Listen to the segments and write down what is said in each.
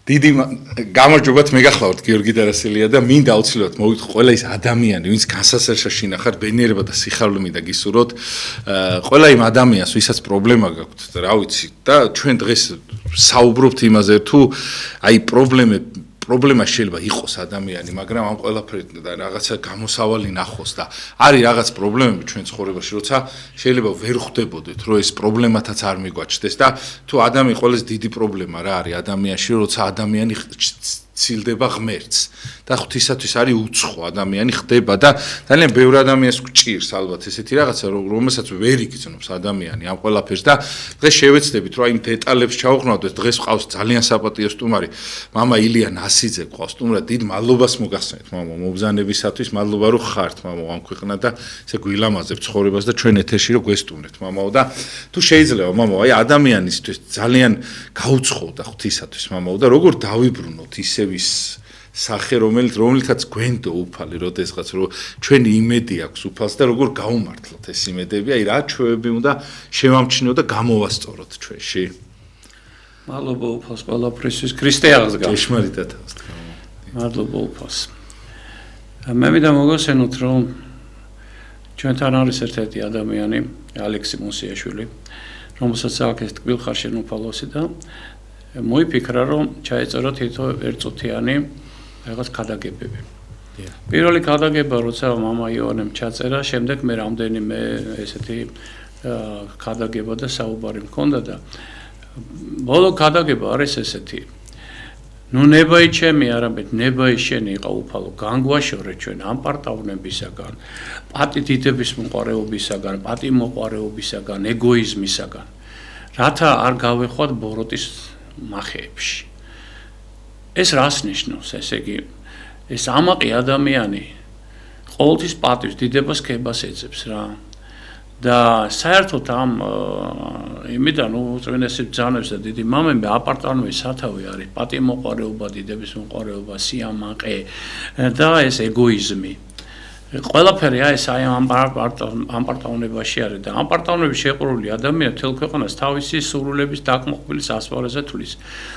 დიდი გამარჯობათ მე გახლავთ გიორგი დარასელია და მინდა აუცილებლად მოვიტყვი ყველა ის ადამიანი ვინც განსასერშაში ნახარ ბედნიერება და სიხარული მინდა გისურვოთ ყველა იმ ადამიანს ვისაც პრობლემა გაქვთ რა ვიცი და ჩვენ დღეს საუბრობთ იმაზე თუ აი პრობლემა შეიძლება იყოს ადამიანი მაგრამ ამ ყველაფერით რაღაცა გამოსავალი ნახოს და არის რაღაც პრობლემები ჩვენ ცხოვრებაში როცა შეიძლება ვერ ხვდებოდეთ რომ ეს პრობლემათაც არ მიგვაჩნდეს და თუ ადამიანი ყველაზე დიდი პრობლემა რა არის ადამიანში როცა ადამიანი ცილდება ღმერთს და ღვთისათვის არის უცხო ადამიანი ხდება და ძალიან ბევრი ადამიანს გჭირს ალბათ ესეთი რაღაცა რომელსაც ვერ იგრძნობს ადამიანი ამ ყველაფერს და დღეს შევეცდებით რომ აი იმ დეტალებს ჩავღრმავდეთ დღეს ყავს ძალიან საპატიო სტუმარი მამა ილია ნასიძე ყავს სტუმრად დიდ მადლობას მოგახსენეთ მამა მობრძანებისათვის მადლობა რომ ხართ მამა ამ ქვეყნა და ესე გვილამაზებ ცხოვრებას და ჩვენ ეთერში რომ გვესტუმრეთ მამაო და თუ შეიძლება მამაო აი ადამიანისთვის ძალიან გაუცხოვდა ღვთისათვის მამაო და როგორ დავიბრუნოთ ისევ ის სახე რომელთაც გვენდო უფალი როდესღაც რომ ჩვენი იმედი აქვს უფალს და როგორ გაუმართლოთ ეს იმედები აი რა ჩვევები უნდა შევამჩნიოთ და გამოვასწოროთ ჩვენში მადლობა უფალს ყველაფრისთვის ქრისტე აღსგა ჭეშმარიტად მადლობა უფალს მე მინდა მოგახსენოთ რომ ჩვენთან არის ერთ-ერთი ადამიანი ალექსი მოსიაშვილი რომელსაც აქ გვილხარ შენობალოსი და მოიფიქრა რომ ჩაეწერა თითო ერთწუთიანი რაღაც ქადაგებები. პირველი ქადაგება როცა მამა იოანემ ჩაწერა, შემდეგ მე რამდენიმე ესეთი ქადაგება და საუბარი მქონდა და ბოლო ქადაგება არის ესეთი. ნუ ნებაი ჩემი არამედ ნებაი შენი იყო უფალო განგვაშორე ჩვენ ამ პარტავნებისაგან, პატი დიდების მოყარეობისაგან, პატი მოყარეობისაგან, ეგოიზმისაგან. რათა არ გავეხვათ ბოროტის მახეებში. ეს რას ნიშნავს, ესე იგი, ეს ამაყი ადამიანი ყოველთვის პატივს, დიდებას, ქებას ეძებს რა. და საერთოდ ამ იმიდან უწვენესი ბრძანებს და დიდი მამები აპარტამენტის სათავე არის პატიმოყარეობა, დიდების მოყარეობა, სიამაყე და ეს ეგოიზმი. ყველაფერი ეს აი ამ პარტავნებაში არის და ამ პარტავნების შეყრული ადამიანი თელ ქვეყანას თავისი სურვილების დაკმაყოფილის ასპარეზზე თulis.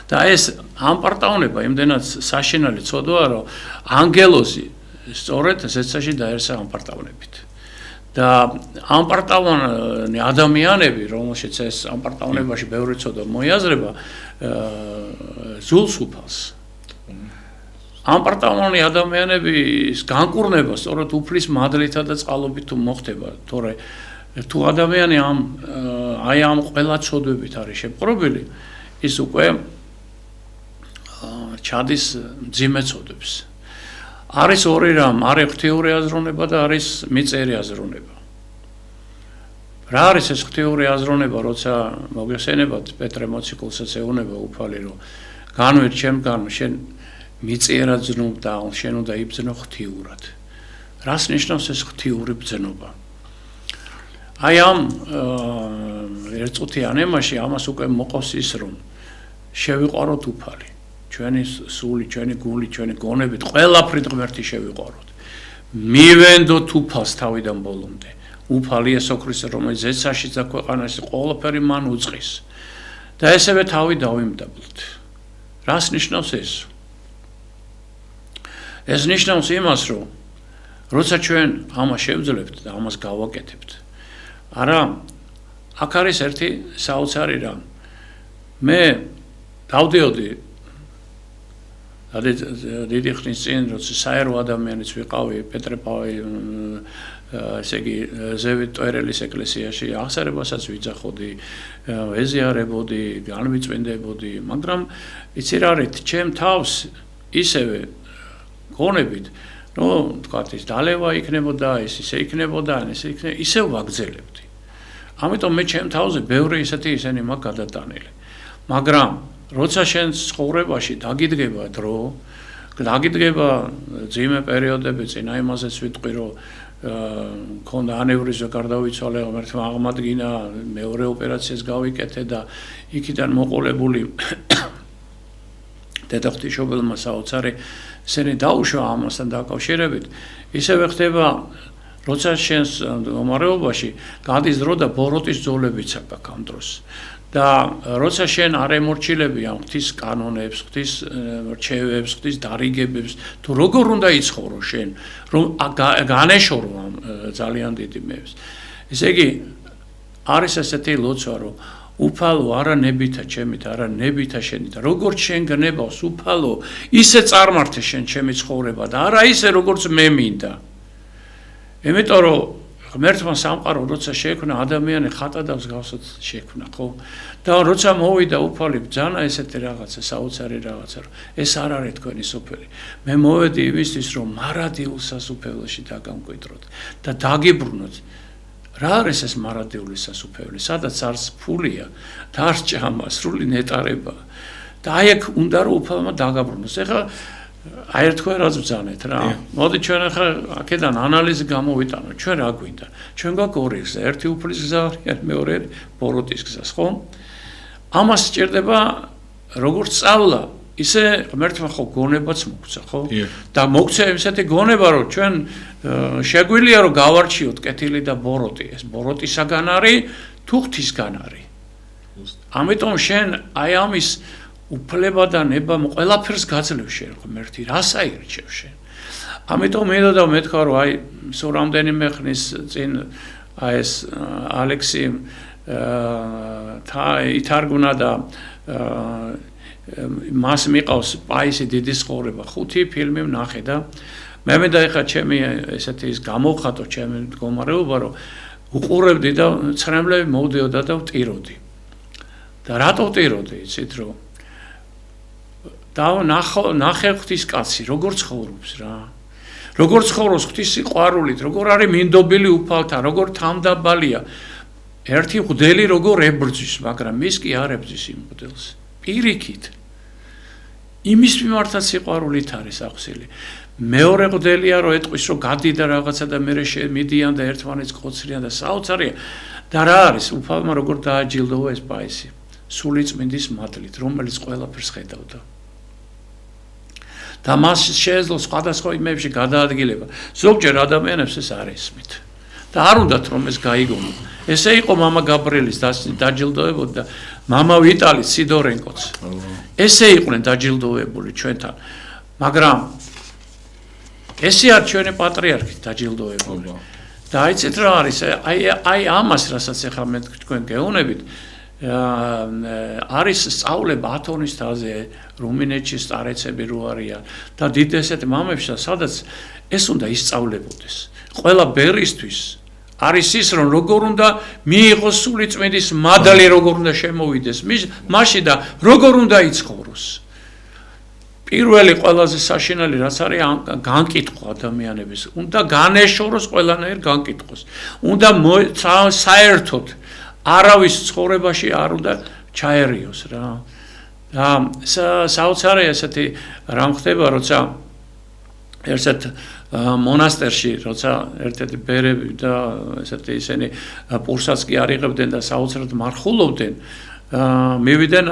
და ეს ამ პარტავნება იმდენად საშინელი ცოდვაა რომ ანგელოზი სწორედ ზეცაში დაერსა ამ პარტავნებით. და ამ პარტავნი ადამიანები რომელშიც ეს ამ პარტავნებაში ბევრი ცოდვა მოიაზრება ზულს უფალს. ამ პარტავნი ადამიანების განკურნება სწორედ უფლის მადლითა და წყალობით თუ მოხდება, თორე თუ ადამიანი აი ამ ყველა ცოდვებით არის შეპყრობილი, ის უკვე ჩადის მძიმე ცოდვებს. არის ორი რამ, არის ღვთიური აზროვნება და არის მიწერი აზროვნება. რა არის ეს ღვთიური აზროვნება, როცა მოგეხსენებათ პეტრე მოციქულსაც ეუბნება უფალი, რომ განვირ ჩემგან შენ მიწიერად ზნობ და შენ უნდა იბრძნო ღვთიურად. რას ნიშნავს ეს ღვთიური ბრძნობა? აი ამ ერთწუთიან ემაში ამას უკვე მოყავს ის რომ შევიყვაროთ უფალი. ჩვენი სული, ჩვენი გული, ჩვენი გონებით ყველაფრით ღმერთი შევიყვაროთ. მივენდოთ უფალს თავიდან ბოლომდე. უფალი იესო ქრისტე რომელიც ზეცაში და ქვეყანაში ყველაფერი მან უწყის. და ესევე თავი დავიმტაბლოთ. რას ნიშნავს ეს? ეს ნიშნავს იმას, რომ როცა ჩვენ ამას შევძლებთ და ამას გავაკეთებთ, არა, აქ არის ერთი საოცარი რამ. მე დავდიოდი დიდი ხნის წინ, როცა საერო ადამიანიც ვიყავი პეტრე ესე იგი ზევით წერელის ეკლესიაში აღსარებასაც ვიძახოდი, ვეზიარებოდი, განვიწმინდებოდი, მაგრამ იცი რა არის, ჩემ თავს ისევე გონებით, რომ თქვათ ის დალევა იქნებოდა, ეს ისე იქნებოდა, ესე იქნებოდა, ისევ ვაგრძელებდი. ამიტომ მე ჩემ თავზე ბევრი ისინი მაქვს გადატანილი. მაგრამ როცა შენ ცხოვრებაში დაგიდგება დრო, დაგიდგება ძიმე პერიოდები, წინა იმაზეც ვიტყვი, რომ მქონდა ანევრიზმა გარდავიცვალე, ღმერთმა აღმადგინა, მეორე ოპერაციას გავიკეთე და იქიდან მოყოლებული დედაღვთისმშობელმა საოცარი ისინი დაუშვა ამასთან დაკავშირებით, ისევე ხდება, როცა შენს მდგომარეობაში გადის დრო და ბოროტის ძოლებიც აქვს ამ დროს. და როცა შენ არ ემორჩილები ამ ღვთის კანონებს, ღვთის რჩევებს, ღვთის დარიგებებს, თუ როგორ უნდა იცხოვრო შენ, რომ განეშორო ამ ძალიან დიდი მეებს. ესე იგი არის ესეთი ლოცვა, რომ უფალო არა ნებითა ჩემით, არა ნებითა შენით. როგორც შენ გნებავს უფალო, ისე წარმართე შენ ჩემი ცხოვრება და არა ისე როგორც მე მინდა. იმიტომ რომ ღმერთმა სამყარო როცა შექმნა ადამიანი ხატადავს გავსოთ შექმნა, ხო? და როცა მოვიდა უფალი ბრძანა ესეთი რაღაცა, საოცარი რაღაცა, რომ ეს არ არის თქვენი სოფელი. მე მოვედი იმისთვის, რომ მარადიულ სასუფეველში დაგამკვიდროთ და დაგიბრუნოთ. რა არის ეს მარადიული სასუფეველი? სადაც არც ფულია, და არც ჭამა, სრული ნეტარება. და აი აქ უნდა რომ უფალმა დაგაბრუნოს. ეხლა აი ერთგვარად ბრძანეთ რა. მოდი ჩვენ ახლა აქედან ანალიზი გამოვიტანოთ. ჩვენ რა გვინდა? ჩვენ გვაქვს ორი გზა, ერთი უფლის გზა, მეორე ბოროტის გზა, ხო? ამას სჭირდება როგორც სწავლა, ისე ღმერთმა ხო გონებაც მოგცა, ხო? და მოგცა ესეთი გონება, რომ ჩვენ შეგვიძლია რომ გავარჩიოთ კეთილი და ბოროტი. ეს ბოროტისაგან არის, თუ ღვთისგან არის. ამიტომ შენ აი ამის უფლება და ნება ყველაფერს გაძლევ შენ ღმერთი, რას აირჩევ შენ. ამიტომ მინდოდა მეთქვა რომ აი სულ რამდენიმე ხნის წინ აი ეს ალექსი ითარგმნა და მას მიყავს პაისი დიდი ცხოვრება 5 ფილმი ვნახე და მე მინდა ეხლა ჩემი ესეთი ის გამოვხატო ჩემი მდგომარეობა რომ უყურებდი და ცრემლები მოვდიოდა და ვტიროდი. და რატო ვტიროდი იცით რომ და ნახე ღვთის კაცი როგორ ცხოვრობს რა. როგორ ცხოვრობს ღვთის სიყვარულით, როგორ არის მინდობილი უფალთან, როგორ თამდაბალია. ერთი მღვდელი როგორ ებრძვის, მაგრამ ის კი არ ებრძვის იმ მღვდელს. პირიქით. იმის მიმართაც სიყვარულით არის ახსილი. მეორე მღვდელია რომ ეტყვის რომ გადიდა რაღაცა და მე მიდიან და ერთმანეთს ყოცრიან და საოცარია. და რა არის უფალმა როგორ დააჯილდოვა ეს პაისი. სული წმინდის მადლით, რომელიც ყველაფერს ხედავდა. და მას შეეძლო სხვადასხვა იმებში გადაადგილება. ზოგჯერ ადამიანებს ეს არ ესმით. და არ უნდათ რომ ეს გაიგონო. ესე იყო მამა გაბრიელის დაჯილდოებოდა და მამა ვიტალი სიდორენკოც. ესე იყვნენ დაჯილდოებული ჩვენთან. მაგრამ ესე არ ჩვენი პატრიარქი დაჯილდოებული. და აიცით რა არის? აი ამას რასაც ახლა მე თქვენ გეუბნებით არის სწავლება ათონის თაზე, რუმინეთში სტარეცები რო არიან და დიდ ესეთ მამებსა, სადაც ეს უნდა ისწავლებოდეს. ყველა ბერისთვის არის ის, რომ როგორ უნდა მიიღოს სული წმინდის მადლი, როგორ უნდა შემოვიდეს მასში და როგორ უნდა იცხოვროს. პირველი ყველაზე საშინელი რაც არის განკითხვა ადამიანების, უნდა განეშოროს ყველანაირ განკითხვას. უნდა საერთოდ არავის ცხოვრებაში არ უნდა ჩაერიოს რა. და საოცარი ესეთი რამ ხდება, როცა ერთ მონასტერში, როცა ერთ-ერთი ბერები და ესეთი ისინი პურსაც კი არ იღებდნენ და საოცრად მარხულობდნენ, მივიდნენ,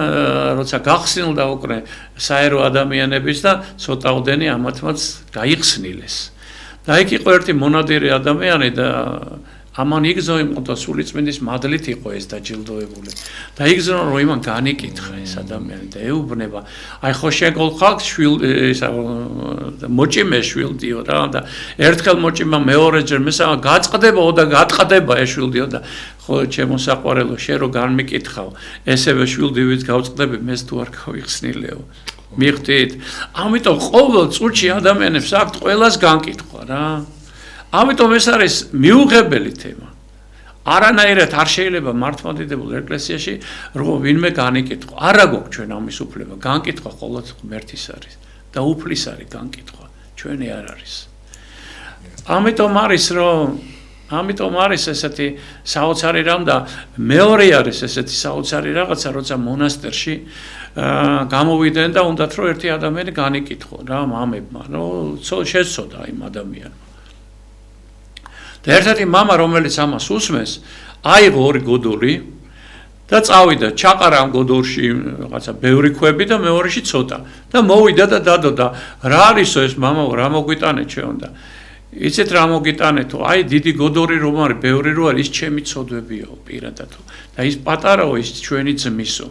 როცა გახსნილდა უკვე საერო ადამიანების და ცოტაოდენი ამათმაც გაიხსნილეს. და იქ იყო ერთი მონადირი ადამიანი და ამან იგზნო იმ და სული წმინდის მადლით იყო ეს დაჯილდოებული. და იგზნო რომ იმან განიკითხა ეს ადამიანი და ეუბნება, აი ხო შეგულ ხალხს მოჭიმე შვილდიო რა და ერთხელ მოჭიმა მეორეჯერ მესამე გაწყდებაო და გატყდება ეშვილდიო და ხო ჩემო საყვარელო შენ რო განმიკითხავ ესევე შვილდივით გავწყდები მეს თუ არ გავიხსნილეო. მიხვდით? ამიტომ ყოველ წუთში ადამიანებს აქვთ ყველას განკითხვა რა. ამიტომ ეს არის მიუღებელი თემა. არანაირად არ შეიძლება მართლმადიდებულ ეკლესიაში რომ ვინმე განიკითხო. არა გვაქვს ჩვენ ამის უფლება. განკითხვა მხოლოდ ღმერთის არის და უფლის არის განკითხვა. ჩვენი არ არის. ამიტომ არის ესეთი საოცარი რამ და მეორე არის ესეთი საოცარი რაღაცა, როცა მონასტერში გამოვიდნენ და უნდათ რომ ერთი ადამიანი განიკითხო რა მამებმა, რომ შეცოდა იმ ადამიანმა. და ერთ-ერთი მამა, რომელიც ამას უსმენს, აიღო ორი გოდორი და წავიდა, ჩაყარა ამ გოდორში რაღაცა ბევრი ქვები და მეორეში ცოტა და მოვიდა და დადო და რა არისო ეს მამა, რა მოგვიტანე ჩვენ და იცით რა მოგიტანეთო, აი დიდი გოდორი რომ არის, ბევრი რო არის, ის ჩემი ცოდვებიო პირადადო. და ის პატარაო, ის ჩვენი ძმისო.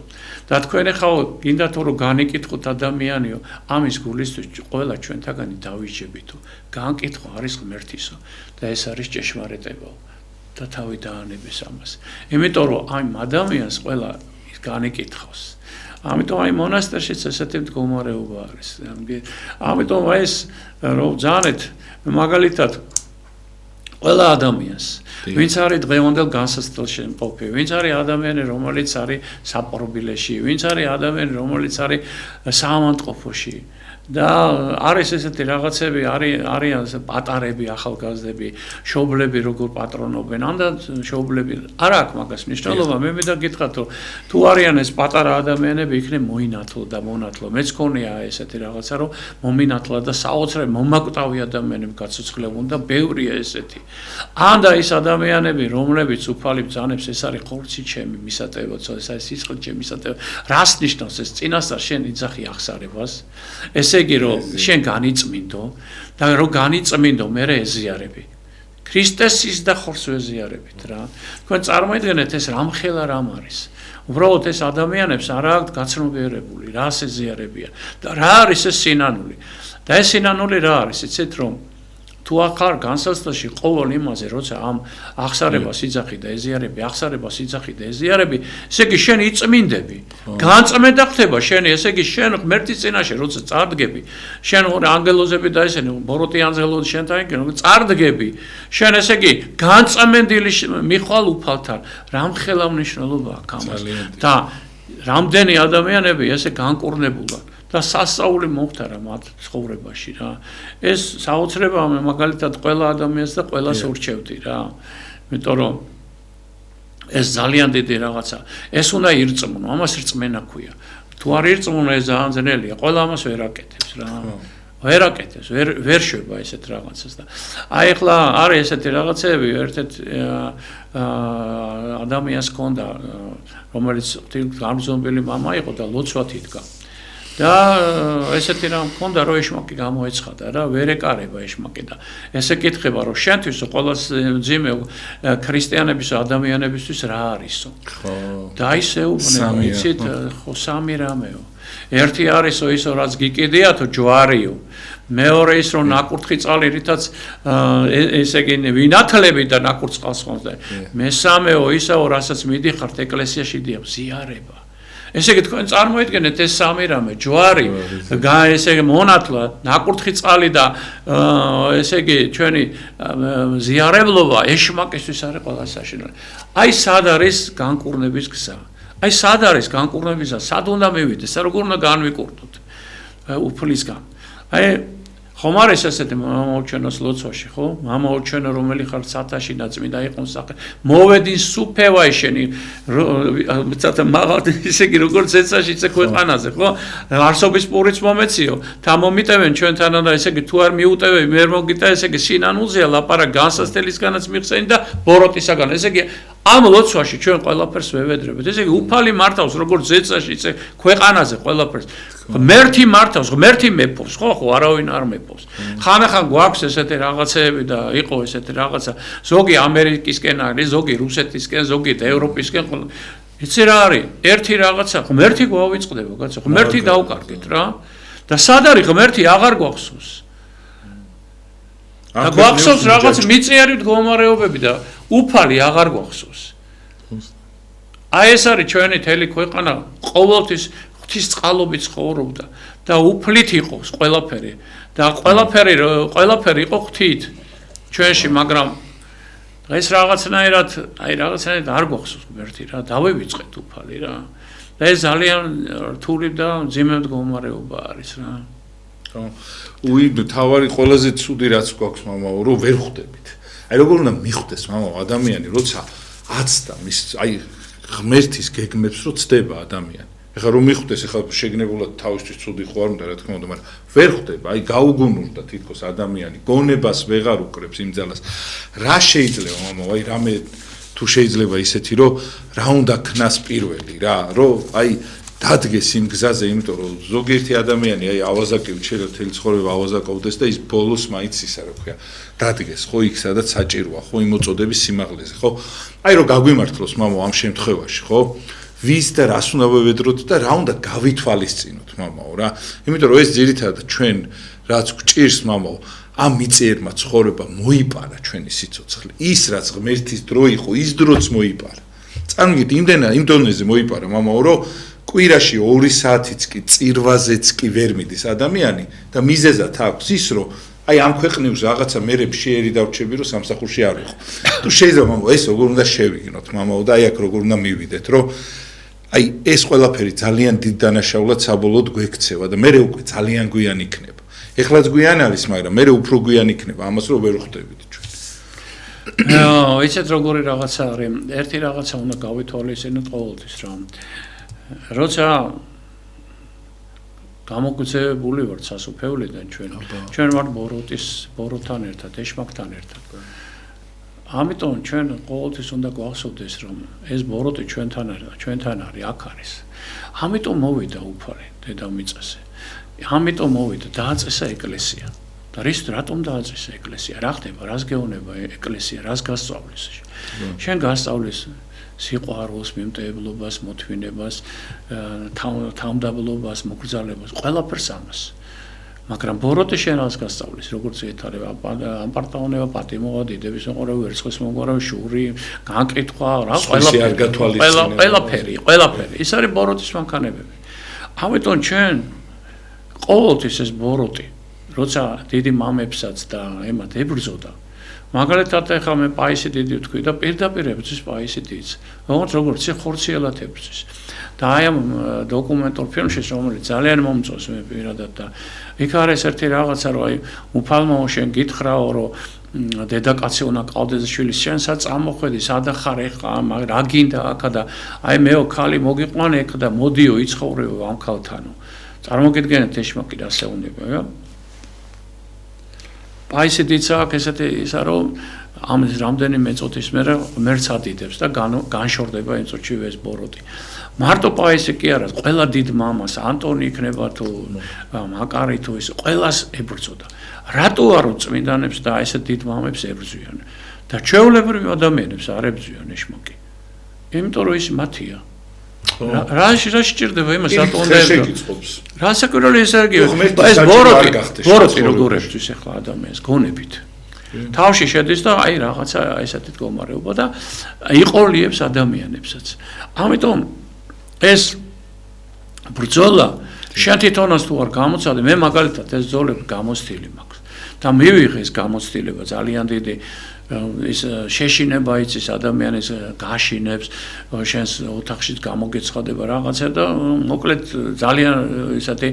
და თქვენ ახლა გინდათ რომ განიკითხოთ ადამიანიო, ამის გულისთვის ყველა ჩვენთაგანი დავიჯებითო. განკითხო არის ღმერთისო და ეს არის ჭეშმარიტებაო. და თავი დაანებს ამას. იმიტომ რომ ამ ადამიანს ყველა განიკითხავს. ამიტომ აი მონასტერშიც ესეთი მდგომარეობა არის. ამიტომ აი ეს რომ ძალეთ მაგალითად ყველა ადამიანს ვინც არის დღევანდელ განსაცდელში მყოფი, ვინც არის ადამიანი რომელიც არის საპყრობილეში, ვინც არის ადამიანი რომელიც არის საავადმყოფოში და არის ესეთი რაღაცები, არიან პატარები, ახალგაზრდები, შობლები როგორ პატრონობენ, ამდენ შობლები არ აქვს მაგას მნიშვნელობა. მე მინდა გითხრათ რომ თუ არიან ეს პატარა ადამიანები იქნებ მოინათლო და მონათლო. მეც ქონია ესეთი რაღაცა რომ მომინათლა და საოცრად მომაკვდავი ადამიანები გაცოცხლებონ და ბევრია ესეთი. ანდა ის ადამიანები რომლებიც უფალი ბრძანებს ეს არის ხორცი ჩემი მისატევო, ეს არის სისხლი ჩემი მისატევო. რას ნიშნავს ეს წინასწარ შენ იძახი აღსარებას? ესე იგი რომ შენ განიწმინდო და რომ განიწმინდო მე ეზიარები. ქრისტეს ის და ხორცს ვეზიარებით რა. თქვენ წარმოიდგინეთ ეს რამხელა რამ არის. უბრალოდ ეს ადამიანებს არ აქვთ გაცნობიერებული, რას ეზიარებიან და რა არის ეს სინანული. და ეს სინანული რა არის? იცით რომ თუ ახარ განსაცდელში ყოველ იმაზე, როცა ამ აღსარებას იძახი და ეზიარები, აღსარებას იძახი და ეზიარები, ესე იგი შენ იწმინდები. განწმენდა ხდება შენი, ესე იგი შენ ღმერთის წინაშე, როცა წარდგები, შენ ანგელოზები და ესენი ბოროტი ანგელოზი შენთან იქნება, წარდგები. შენ ესე იგი განწმენდილი მიხვალ უფალთან, რამხელა მნიშვნელობა აქვს ამას. და რამდენი ადამიანები ესე განკურნებულან და სასწაული მომხდარა მათ ცხოვრებაში რა. ეს საოცრება მაგალითად ყველა ადამიანს და ყველას ურჩევდი რა. იმიტომ რომ ეს ძალიან დიდი რაღაცა. ეს უნდა ირწმუნო, ამას რწმენა ქვია. თუ არ ირწმუნო ეს ძალიან ძნელია, ყველა ამას ვერ აკეთებს რა. ვერ აკეთებს, ვერ შვება ესეთ რაღაცას და აი ახლა არის ესეთი რაღაცები, ერთ-ერთ ადამიანს ჰქონდა, რომელიც გამზომბილი მამა იყო და ლოცვად იდგა. და ესეთი რამ მქონდა რომ ეშმაკი გამოეცხადა რა, ვერ ეკარება ეშმაკი და ესე კითხება რომ შენთვის ყოველს ძიმე ქრისტიანების ადამიანებისთვის რა არისო. ხო. და ისეუბნება, იცით, ხო სამი რამეო. ერთი არისო ისო რაც გიკიდიათო ჯვარიო. მეორე ის რომ ნაკურთხი წყალი რითაც ესე იგი ვინათლები და ნაკურთხ წყალს ხომს და მესამეო ისაო რასაც მიდიხართ ეკლესიაში დიახ ზიარება. ესე იგი თქვენ წარმოიდგენეთ ეს სამი რამე ჯვარი, ესე იგი მონათლა, ნაკურთხი წყალი და ესე იგი ჩვენი ზიარებლობა ეშმაკისთვის არის ყველა საშინელი. აი სად არის განკურნების გზა? აი სად არის განკურნების გზა? სად უნდა მივიდეს? როგორ უნდა განვიკურნოთ უფლისგან? აი ხომ არის ესეთი მომაუჩენოს ლოცვაში, ხო? მომაუჩენო რომელი ხარ სათაში და წმინდა იყონ სახე. მოვედი სუფევაი შენი ცოტა მაღალ ისე იგი როგორც ეცაში წე ქვეყანაზე, ხო? არსობის პურიც მომეციო. თა მომიტევენ ჩვენთან და ესე იგი თუ არ მიუტევები, მე მოგიტა ესე იგი სინანულზეა ლაპარაკ განსასწელისგანაც მიხსენი და ბოროტისაგან. ესე იგი ამ ლოცვაში ჩვენ ყველაფერს ვევედრებთ. ესე იგი უფალი მართავს როგორც ეცაში წე ქვეყანაზე ყველაფერს. ღმერთი მართავს, ღმერთი მეფობს, ხო, არავინ არ მეფობს. ხანახან გვაქვს ესეთი რაღაცეები და იყო ესეთი რაღაცა, ზოგი ამერიკისკენ არის, ზოგი რუსეთისკენ, ზოგი ევროპისკენ. იცი რა არის? ერთი რაღაცა, ღმერთი გვავიწყდება, კაცო, ღმერთი დავკარგეთ რა. და სად არის ღმერთი აღარ გვახსოვს. და გვახსოვს რაღაც მიწიერი მდგომარეობები და უფალი აღარ გვახსოვს. აი ეს არის ჩვენი თელი ქვეყანა ყოველთვის ღვთის წყალობით ცხოვრობდა და უფლით იყო ყველაფერი და ყველაფერი იყო ღვთით ჩვენში, მაგრამ დღეს რაღაცნაირად არ გვახსოვს ღმერთი რა, დავივიწყეთ უფალი რა. და ეს ძალიან რთული და მძიმე მდგომარეობა არის რა. ხო. თავარი ყველაზე ცუდი რაც გვაქვს მამაო, რომ ვერ ხვდებით. აი როგორ უნდა მიხვდეს მამაო ადამიანი, როცა აცდა მის აი ღმერთის გეგმებს რო ცდება ადამიანი. ეხლა რომ მიხვდეს, ეხლა შეგნებულად თავისთვის ცუდი ხო არ უნდა რა თქმა უნდა, მაგრამ ვერ ხვდება, აი გაუგუნურდა თითქოს ადამიანი, გონებას ვეღარ უკრებს იმ ძალას. რა შეიძლება მამაო, აი რამე თუ შეიძლება ისეთი, რომ რა უნდა ქნას პირველი რა, რომ აი დადგეს იმ გზაზე, იმიტომ რომ ზოგიერთი ადამიანი აი ავაზაკივით შეიძლება თელი ცხოვრება ავაზაკოვდეს და ის ბოლოს მაინც ისა რა ქვია, დადგეს ხო იქ სადაც საჭიროა, ხო იმ მოწოდების სიმაღლეზე, ხო? აი რომ გაგვიმართლოს მამო ამ შემთხვევაში, ხო? ვის და რას უნდა ვევედროთ და რა უნდა გავითვალისწინოთ მამაო რა. იმიტომ რომ ეს ძირითადად ჩვენ რაც გვჭირს მამაო, ამ მიწიერმა ცხოვრება მოიპარა ჩვენი სიცოცხლე. ის რაც ღმერთის დრო იყო, ის დროც მოიპარა. წარმოგიდგენთ, იმ დონეზე მოიპარა მამაო, რომ კვირაში 2 საათიც კი წირვაზეც კი ვერ მიდის ადამიანი და მიზეზად აქვს ის, რომ აი ამ ქვეყნებს რაღაცა მერე შეერი დავრჩები, რომ სამსახურში არ ვიყო. თუ შეიძლება მამაო, ეს როგორ უნდა შევიგნოთ მამაო და აი აქ როგორ უნდა მივიდეთ, რომ აი ეს ყველაფერი ძალიან დიდ დანაშაულად საბოლოოდ გვექცევა და მერე უკვე ძალიან გვიან იქნება. ეხლაც გვიან არის, მაგრამ მერე უფრო გვიან იქნება, ამას რომ ვერ ხვდებით ჩვენ. იცით როგორი რაღაცა არის, ერთი რაღაცა უნდა გავითვალისწინოთ ყოველთვის, რომ როცა გამოგვცემული ვართ სასუფევლიდან ჩვენ ვართ ბოროტთან ერთად, ეშმაკთან ერთად. ამიტომ ჩვენ ყოველთვის უნდა გვახსოვდეს, რომ ეს ბოროტი ჩვენთან არის, აქ არის. ამიტომ მოვიდა უფალი დედამიწაზე. ამიტომ მოვიდა, დააწესა ეკლესია. და რატომ დააწესა ეკლესია? რა ხდება? რას გეუბნება ეკლესია? რას გასწავლის? შენ გასწავლის სიყვარულს, მიმტევლობას, მოთმინებას, თავმდაბლობას, მოგრძალებას, ყველაფერს ამას. მაგრამ ბოროტი შენ რას გასწავლის? როგორც ეთარება ამპარტაუნება, პატიმოვა, დიდების მოყორავი, ვერცხლის მოყორავი, შური, განკითხვა, რა ყველაფერი. ის არის ბოროტის მანქანებები. ამიტომ ჩვენ ყოველთვის ეს ბოროტი, როცა დიდი მამებსაც და ემად ებრძოდა, მაგალითად ახლა მე პაისი დიდი ვთქვი და პირდაპირ ებრძვის პაისი დიდს, როგორც ხორციელად ებრძვის. და აი ამ დოკუმენტურ ფილმში, რომელიც ძალიან მომწონს მე პირადად და იქ არის ერთი რაღაცა, რომ აი უფალმა შენ გითხრაო, რომ დედაკაცი უნდა ყავდეს შვილი, შენსაც წამოხვედი, სადა ხარ ეხლა, რა გინდა აქა და აი მეო ქალი მოგიყვანე ეხლა და მოდიო იცხოვრებო ამ ქალთანო. წარმოგიდგენთ ეშმაკი ასე უნდა, პაისი დიდს აქვს ესეთი ისა, რომ ამის რამდენი მეწოდის მერე ღმერთს ადიდებს და განშორდება იმ წუთში ეს ბოროტი. მარტო პაისი კი არა, ყველა დიდ მამას, ანტონი იქნება თუ მაკარი თუ ის, ყველას ებრძოდა. რატო არო წმინდანებს და ესეთ დიდ მამებს ებრძვიან? და ჩვეულებრივ ადამიანებს არ ებრძვიან ეშმაკი. იმიტომ რომ ის მათია. რა სჭირდება იმას რატო უნდა შეგიწყობს? რა საკურველი ეს ეს ბოროტი როგორ ებრძვის ახლა ადამიანს გონებით. თავში შედის და აი რაღაცა ესეთი მდგომარეობა და იყოლიებს ადამიანებსაც. ამიტომ ეს ბრძოლა შენ თვითონაც თუ არ გამოცადე, მე მაგალითად ეს ბრძოლები გამოცდილი მაქვს და მივიღე ეს გამოცდილება ძალიან დიდი ის შეშინება იცის ადამიანის გაშინებს, შენს ოთახში გამოგეცხადება რაღაცა და მოკლედ ძალიან ისეთი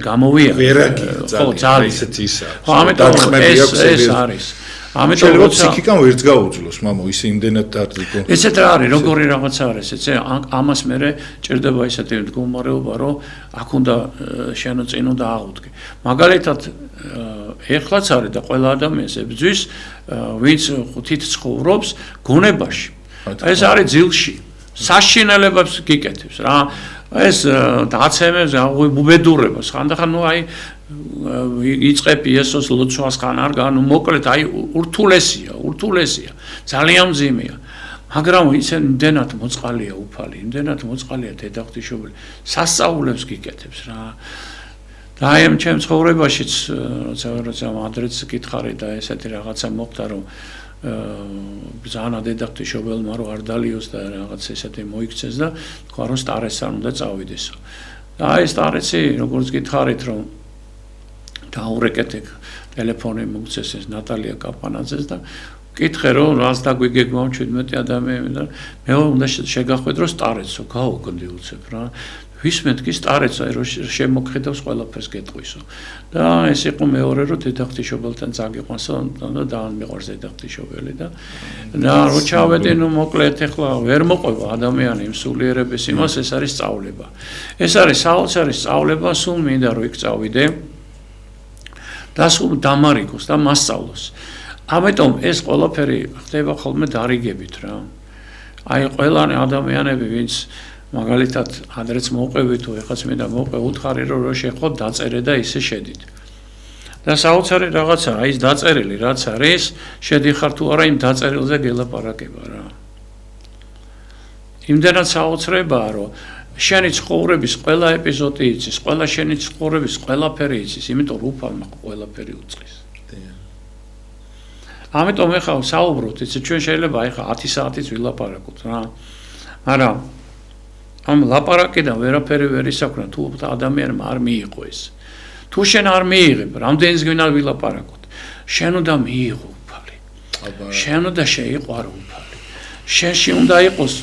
გამოვიარე. ხო, ძალიან ისეთი ისა. ამიტომ ეს არის. ამიტომ ფსიქიკამ ვერც გაუძლოს, მამო, ის იმდენად დარწმუნდა. ესეთ რა არის, როგორი რაღაცა არის, ესე ამას მერე ჭირდება ისეთი მდგომარეობა, რომ აქ უნდა შენო წინ უნდა აღუდგე. მაგალითად ეხლაც არის და ყველა ადამიანს ებძვის, ვინც ღვთით ცხოვრობს გონებაში. ეს არის ძილში. საშინელებებს გიკეთებს რა. ეს დაცემებს, უბედურებას. ხანდახან ნუ აი იწყებ იესოს ლოცვას ხან არ გან, მოკლედ აი ურთულესია. ძალიან მძიმეა. მაგრამ ისე იმდენად მოწყალია უფალი, იმდენად მოწყალია დედაღვთისმშობელი. სასწაულებს გიკეთებს რა. და აი ამ ჩემ ცხოვრებაშიც როცა ადრეც გითხარი და ესეთი რაღაცა მოხდა, რომ ბრძანა დედაღვთისმშობელმა რომ არ დალიოს და რაღაც ესეთი მოიქცეს და თქვა რომ სტარეს არ უნდა წავიდესო. და აი სტარესი როგორც გითხარით რომ დაურეკეთ ტელეფონი მოგცეს ეს ნატალია კაპანაძეს და კითხე რომ რას დაგვიგეგმა 17 ადამიანი და მე უნდა შეგახვედრო სტარեցო გაუგნდი უცებ რა. ვისმენთ კი სტარეცო რომ შემოგხედავს ყველაფერს გეტყვისო. და ეს იყო მეორე რომ დედაღვთისმშობელთან წაგიყვანსო და დაამიყვარს დედაღვთისმშობელი და რო ჩავედი ნუ მოკლედ ეხლა ვერ მოყვება ადამიანი იმ სულიერების იმას, ეს არის სწავლება. ეს არის საოცარი სწავლება, სულ მინდა რომ იქ წავიდე და სულ დამარიგოს და მასწავლოს. ამიტომ ეს ყველაფერი ხდება ხოლმე დარიგებით რა. აი ყველანი ადამიანები ვინც მაგალითად, ადრეც მოვყვევი თუ ეხაც მე და მოვყვე უთხარი რომ შეხო დაწერე და ისე შედით. და საოცარი რაღაცა, აი ეს დაწერილი რაც არის, შედიხარ თუ არა იმ დაწერილზე გელაპარაკება რა. იმდენად საოცრებაა, რომ შენი ცხოვრების ყველა ეპიზოდი იცის, ყველა შენი ცხოვრების ყველაფერი იცის, იმიტომ რომ უფალმა ყველაფერი უწყის. ამიტომ ეხლა საუბრობთ, იცი ჩვენ შეიძლება ეხლა 10 საათიც ვილაპარაკოთ რა. მაგრამ ამ ლაპარაკიდან ვერაფერი ვერ ისაქნა თუ ადამიანმა არ მიიღო ეს. თუ შენ არ მიიღებ, რამდენიც გინდა ვილაპარაკოთ. შენ უნდა მიიღო უფალი. შენ უნდა შეიყვარო უფალი. შენში უნდა იყოს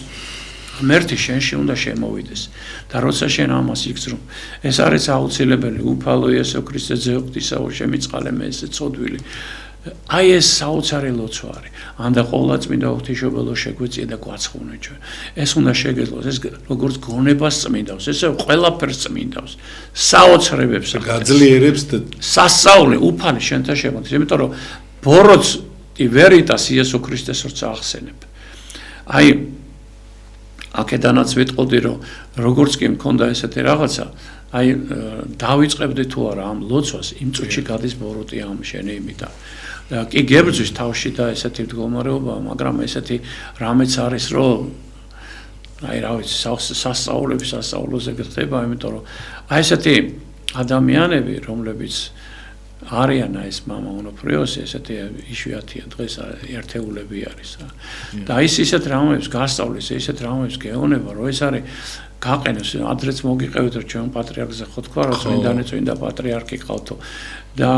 ღმერთი შენში უნდა შემოვიდეს. და როცა შენ ამას იგრძნობ, ეს არის აუცილებელი უფალო იესო ქრისტეზე ღვთისაო შემიწყალე მე ესე წოდვილი. აი ეს საოცარი ლოცვა არის. ანდა ყოვლა წმინდა ღვთისმშობელო შეგვეწია და გვაცხოვნე ჩვენ. ეს უნდა შეგეძლოს, ეს როგორც გონებას წმინდავს, ესე ყველაფერს წმინდავს. საოცრებებს გაძლიერებს და სასწაული უფალი შენთან შემოდის, იმიტომ რომ ბოროტს ვერიტას იესო ქრისტეს როცა ახსენებ. აი აქედანაც ვიტყოდი რომ როგორც კი მქონდა ესეთი რაღაცა, აი დავიწყებდი თუ არა ამ ლოცვას, იმ წუთში გადის ბოროტი ამ შენი იმიდან. კი გებრძვის თავში და ესეთი მდგომარეობა, მაგრამ ესეთი რამეც არის რომ აი რა ვიცი, სასწაულოზე გხდება, იმიტომ რომ აი ესეთი ადამიანები, რომლებიც არიან ეს მამა უნოფრიოსი, ესეთი იშვიათია დღეს ერთეულები არის რა. და ის ისეთ რამებს გასწავლის, ისეთ რამებს გეუბნება, რომ ეს არის გაყენოს, ადრეც მოგიყევით რომ ჩვენ პატრიარქზე ხო თქვა, რომ წმინდა პატრიარქი ყავთო და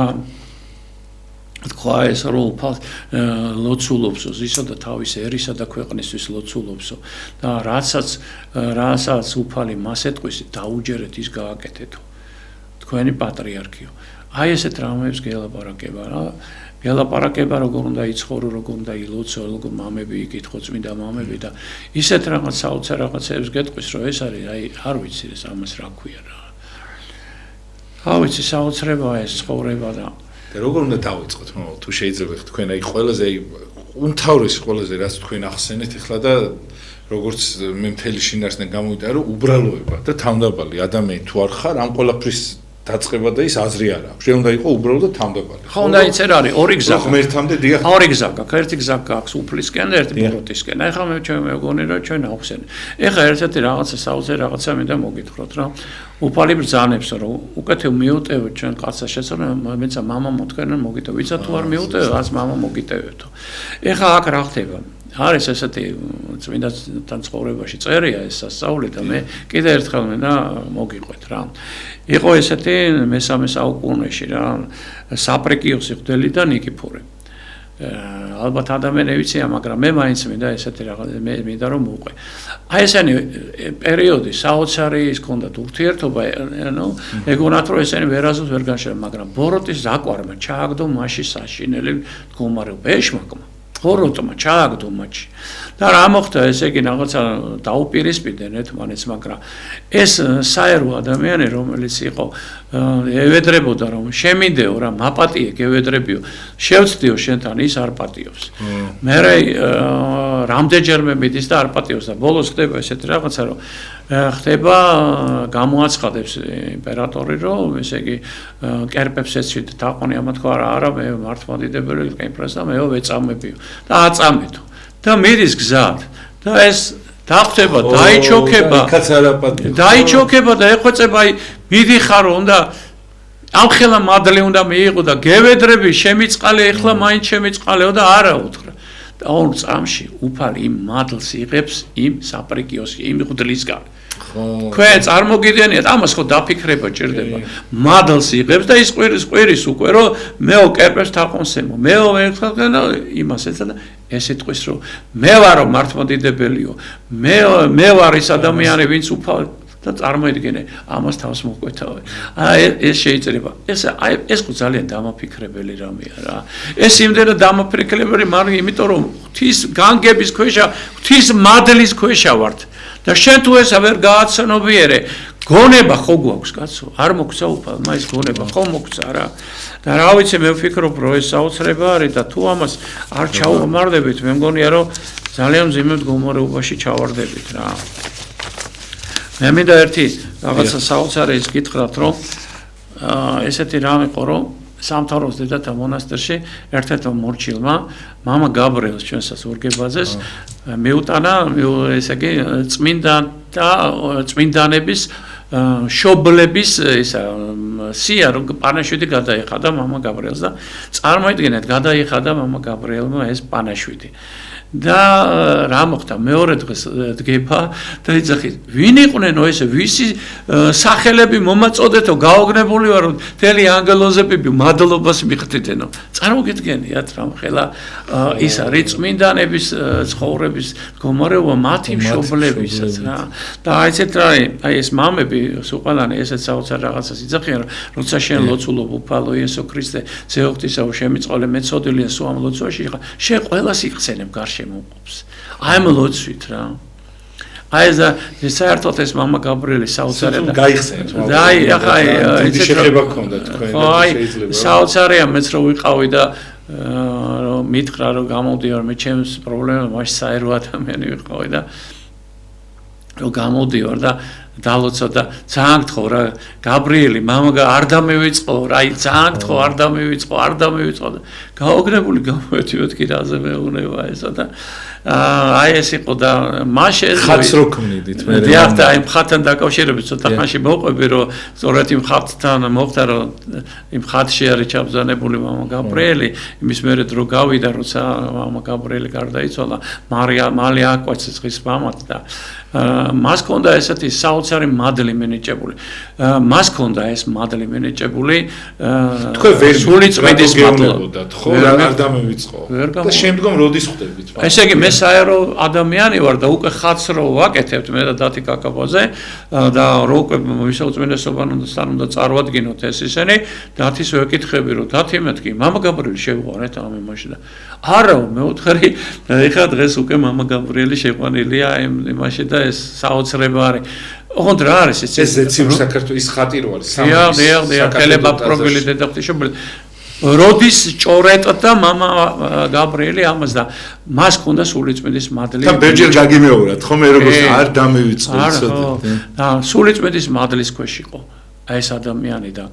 თქვა ეს რომ ლოცულობსო, ისა და თავის ერისა და ქვეყნისთვის ლოცულობსო და რასაც უფალი მას ეტყვის, დაუჯერეთ ის გააკეთეთო. თქვენი პატრიარქიო. აი ესეთ რამებს გელაპარაკება რა. გელაპარაკება როგორ უნდა იცხოვრო, როგორ უნდა ილოცო, როგორ მამები იკითხო, წმინდა მამები და ისეთ რაღაც საოცარ რაღაცებს გეტყვის, რომ ეს არის, აი არ ვიცი ეს ამას რა ქვია რა. არ ვიცი საოცრებაა ეს ცხოვრება და როგორ უნდა დავიწყოთ, თუ შეიძლება თქვენ აი ყველაზე უმთავრესი ყველაზე რაც თქვენ ახსენეთ ახლა და როგორც მე მთელი შინაარსიდან გამოვიდა რომ უბრალოება და თავდაბალი ადამიანი თუ არ ხარ ამ ყველაფრის დაწყება და ის აზრი არ აქვს. შენ უნდა იყო უბრალოდ თავდაბალი. ხო უნდა იცერ არის ორი გზა. ღმერთამდე დიახ. ორი გზა გაქვს. ერთი გზა გაქვს უფლისკენ და ერთი ბოროტისკენ. აი ხა მე ჩვენ მეგონი რომ ჩვენ ავხსენე. ეხა ერთ-ერთი რაღაცა საოცარი რაღაცა მინდა მოგითხროთ რა. უფალი ბრძანებს რომ უკეთე მიუტევეთ ჩვენ კაცსა შეცდომა მეცა მამა მოთქვენენ მოგიტევ. ვიცა თუ არ მიუტევ, ას მამა მოგიტევეთო. ეხა აქ რა ხდება? არის ესეთი წმინდათან ცხოვრებაში წერია ეს სასწაული და მე კიდე ერთხელ მინდა მოგიყვეთ რა. იყო ესეთი მესამე საუკუნეში რა, საპრეკიოსი ღვთელი და ნიკიფორე. ალბათ ადამიანები იციან, მაგრამ მე მაინც მინდა ესეთი რაღაც მე მინდა რომ მოვყვე. აი ესენი პერიოდი საოცარი ის ქონდათ ურთიერთობა, ნუ ეგონათ რომ ესენი ვერასდროს ვერ განშელა, მაგრამ ბოროტის ზაკვარმა ჩააგდო მასში საშინელი მდგომარეობა ეშმაკმა. ბოროტმა ჩააგდო მათში. და რა მოხდა, ესე იგი რაღაცა დაუპირისპირდნენ ერთმანეთს, მაგრამ ეს საერო ადამიანი, რომელიც იყო ევედრებოდა რომ შემინდეო რა, მაპატიე გევედრებიო, შევცდიო შენთან ის არ პატიობს. მე რამდენჯერმე მიდის და არ პატიობს და ბოლოს ხდება ესეთი რაღაცა რომ ხდება გამოაცხადებს იმპერატორი რომ ესე იგი კერპებს ეცვით თაყვანი ამა თქვა არა მე მართლმადიდებელი იმპერატორს და მეო ვეწამებიო და აწამეთო და მიდის გზად და ეს დახვდება დაიჩოქება და ეხვეწება აი მიდიხარო უნდა ამ ხელა მადლი უნდა მიიღო და გევედრები შემიწყალე ეხლა მაინც შემიწყალეო და არა უთხრა და ორ წამში უფალი იმ მადლს იღებს იმ საპრიკიოსი იმ ღვთლისგან ქვენ წარმოგიდგენიათ ამას ხო დაფიქრება ჭირდება მადლს იღებს და ის ყვირის უკვე რომ მეო კერპებს თაყვანსემო მეო ეხლა იმას ეცა და ეს იტყვის რომ მე ვარო მართლმადიდებელიო მე ვარ ის ადამიანი ვინც უფალი და წარმოიდგინე ამას თავს მოყვეთავე. აი ეს შეიძლება. ეს ხო ძალიან დამაფიქრებელი რამეა რა. ეს იმდენად დამაფიქრებელი მაგრამ იმიტომ რომ ღვთის განგების ქვეშა, ღვთის მადლის ქვეშა ვართ. და შენ თუ ესა ვერ გააცნობიერე, გონება ხო გვაქვს კაცო? არ მოგცა უფალმა ეს გონება ხო მოგცა რა. და რა ვიცი მე ვფიქრობ რომ ეს საოცრება არის და თუ ამას არ ჩაუღმარდებით, მე მგონია რომ ძალიან მძიმე მდგომარეობაში ჩავარდებით რა. მე მინდა ერთი რაღაცა საოცარი ის გითხრათ, რომ ესეთი რამ იყო, რომ სამთავროს დედათა მონასტერში ერთ-ერთმა მორჩილმა მამა გაბრიელს ჩვენსაც ურგებაძეს მიუტანა ესე იგი წმინდანების შობლების ისა სია რომ პანაშვიდი გადაიხადა მამა გაბრიელს და წარმოიდგინეთ გადაიხადა მამა გაბრიელმა ეს პანაშვიდი და რა მოხდა მეორე დღეს დგება და იძახის ვინ იყვნენ ესე ვისი სახელები მომაწოდეთო გაოგნებული ვარ მთელი ანგელოზები მადლობას მიხდიდენო წარმოგიდგენიათ რა ხელა ის არის წმინდანების ცხოვრების მდგომარეობა მათი მშობლებისაც რა და აიცეთ რა აი ეს მამები სუყალანი ესეც საოცარ რაღაცას იძახიან როცა შენ ლოცულობ უფალო იესო ქრისტე ზეოხტისაო შემიწყალე მეწოდილია სულ ამ ლოცვაში შენ ყველას იხსენებ გარშემო აი მლოცვით რა აი ეს საერთოდ ეს მამა გაბრიელი საოცარია და გაიხსენეთ და აი ახლა დიდი შეხება გქონდა თქვენ შეიძლება საოცარია მეც რო ვიყავი და რომ მითხრა რომ გამოდიარ მე ჩემს პრობლემა მაშ საერო ადამიანი ვიყავი და რომ გამოდიარ და დალოცა და ძალიან გთხოვ რა გაბრიელი მამა არ დამევიწყო რა აი ძალიან გთხოვ არ დამევიწყო და გაოგნებული გამოვეთივეთ კი რაზე მეუნება ესა და აი ეს იყო და მაშინ ხატს რო ქმნიდით მე დიახ და აი მხატთან დაკავშირებით ცოტა ხანში მოყვები რომ სწორედ იმ მხატთან მოხდა რომ იმ მხატში არის ჩაბზანებული მამა გაბრიელი იმის მერე დრო გავიდა როცა მამა გაბრიელი გარდაიცვალა მალე აკვეცეს ხის მამად და მას ჰქონდა ესეთი საოცარი მადლი მინიჭებული მას ჰქონდა ეს მადლი მინიჭებული თქვენ ვერ სული წმინდის მადლობდათ ხო არ დამევიწყო და შემდგომ როდის ხვდებით ესე იგი მე საერო ადამიანი ვარ და უკვე ხატს რო ვაკეთებთ მე და დათი კაკაბოზე და რო უკვე ვისაუწმინდესობან უნდა წარვადგინოთ ეს ისენი დათის ვეკითხები რომ დათი მეთქი მამა გაბრიელი შევყვანეთ ამ იმაში და არა მეუთხარი ეხლა დღეს უკვე მამა გაბრიელი შეყვანილია იმაში და ეს საოცრება არის ოღონდ რა არის ეს ზეციური საქართველოს ხატი რო არის დიახ ტელეპაპრობილი დედაღვთისმშობელი როდის ჭორეტდა მამა გაბრიელი ამას და მას ჰქონდა სულიწმინდის მადლი და ბერჯერ გაგიმეორათ ხო მე როგორც არ დამევიწყო ცოტა და სულიწმინდის მადლის ქვეშ იყო აი ეს ადამიანი და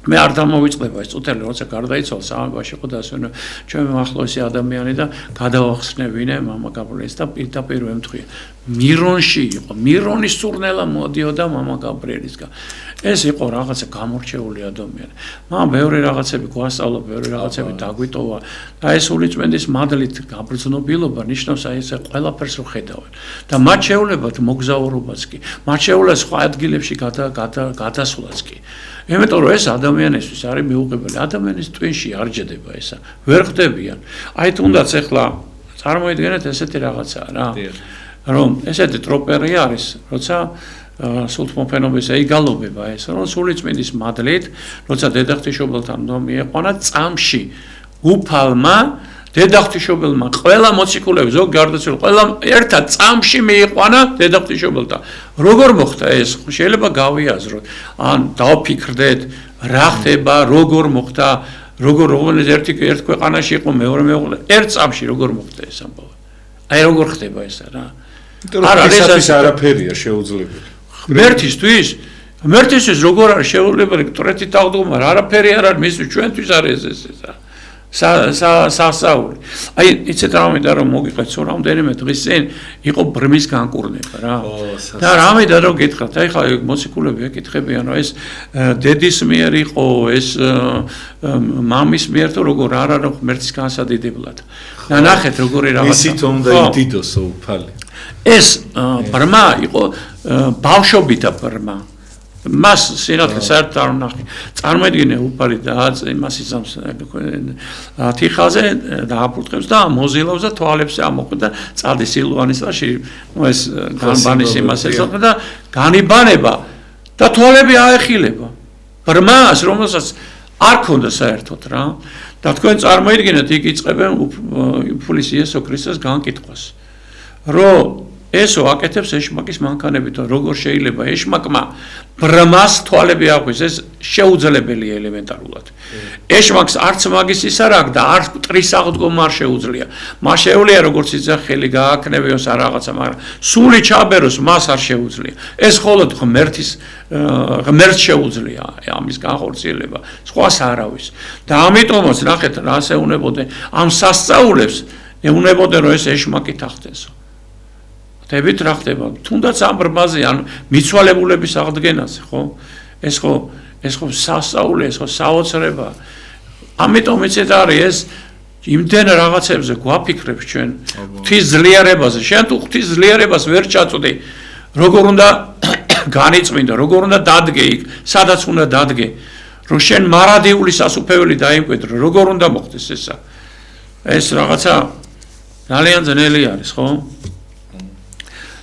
მე არ დამოვიწყდება ეს წუთელი როცა გარდაიცვალა სამებაში იყო და ასე ჩემი ახლოსი ადამიანი და გადავახსნევინე მამა გაბრიელს და პირდაპირ ვემთხვია მირონში იყო მირონის სურნელა მოდიოდა მამა გაბრიელისგან ეს იყო რაღაცა გამორჩეული ადამიანი მაგრამ ბევრი რაღაცები გვასწავლა ბევრი რაღაცები დაგვიტოვა და ეს სულიწმინდის მადლით გაბრძნობილობა ნიშნავს აი ეს ყველაფერს რო ხედავენ და მათ შეულებათ მოგზაურობაც კი მათ შეუძლია სხვა ადგილებში გადასვლაც კი იმიტომ რომ ეს ადამიანისთვის არის მიუღებელი ადამიანის ტვინში არ ჯდება ესა ვერ ხდებიან აი თუნდაც ახლა წარმოიდგინეთ ესეთი რაღაცაა რა რომ ესეთი ტროპერი არის როცა სულთმოფენობის ეიგალობება ეს რომ სულიწმინდის მადლით როცა დედაღვთისმშობელთან მიეყვანა წამში უფალმა დედაღვთისმშობელმა ყველა მოციქულები ზოგ გარდაცვალ ყველა ერთად წამში მიიყვანა დედაღვთისმშობელთან როგორ მოხდა ეს შეიძლება გავიაზროთ ან დავფიქრდეთ რა ხდება როგორ მოხდა როგორ ერთ ქვეყანაში იყო მეორე ერთ წამში როგორ მოხდა ეს ამბავი აი როგორ ხდება ესა რა არასდროს არაფერია შეუძლებელი მერთისთვის როგორ არის შეუძლებელი ტრეთი თავდგომა არაფერი არ არის მისთვის ჩვენთვის არის ეს სასაული აი იცით რა მინდა რომ მოგიყვეთ სულ რამდენიმე დღის წინ იყო ბრმის განკურნება რა და რა მინდა რომ გითხრათ აი ხა მოციქულები ეკითხებიან რომ ეს დედის მიერ იყო ეს მამის მიერ თუ როგორ არ არის ღმერთის განსადიდებლად და ნახეთ როგორი რაღაცა ისით უნდა იდიდოსო უფალი ეს ბრმა იყო ბავშვობითა ბრმა მას სინათლე საერთოდ არ ნახე წარმოედგინე უფალი და იმას იზამს თიხაზე და აფურთხებს და მოზილავს და თვალებს ამოყვება და წადის სილვანის ტყეში ეს განბანის იმას ეძახა და განიბანება და თვალები აეხილება ბრმას რომელსაც არ ქონდა საერთოდ რა და თქვენ წარმოედგინეთ იქ იწყებენ უფლის იესო ქრისტეს განკითხვას რომ ესო აკეთებს ეშმაკის მანქანებით, როგორ შეიძლება ეშმაკმა ბრმას თვალები აღვიოს, ეს შეუძლებელია ელემენტარულად. ეშმაკს არც მაგის ისა რა აქვს და არც მტრის აღდგომა არ შეუძლია. მას შეუძლია როგორც იცი ხელი გააკნევიოს არ რაღაცა, მაგრამ სული ჩაბეროს მას არ შეუძლია. ეს მხოლოდ ღმერთს შეუძლია ამის განხორციელება, სხვას არავის. და ამიტომაც ნახეთ რა ეუნებოდე ამ სასწაულებს ეუნებოდე რომ ეს ეშმაკი თახდენსო. ხდებით რა ხდება? თუნდაც ამ ბრმაზე ან მიცვალებულების აღდგენაზე, ხო? ეს ხო სასწაული, ეს ხო საოცრება. ამიტომ იცით არის ეს იმდენ რაღაცებზე გვაფიქრებს ჩვენ ღვთის ძლიერებაზე. შენ თუ ღვთის ძლიერებას ვერ ჩაწვდი, როგორ უნდა განიწმინდა, როგორ უნდა დადგე იქ, სადაც უნდა დადგე, რომ შენ მარადიული სასუფეველი დაიმკვიდრო, როგორ უნდა მოხდეს ესა? ეს რაღაცა ძალიან ძნელი არის, ხო?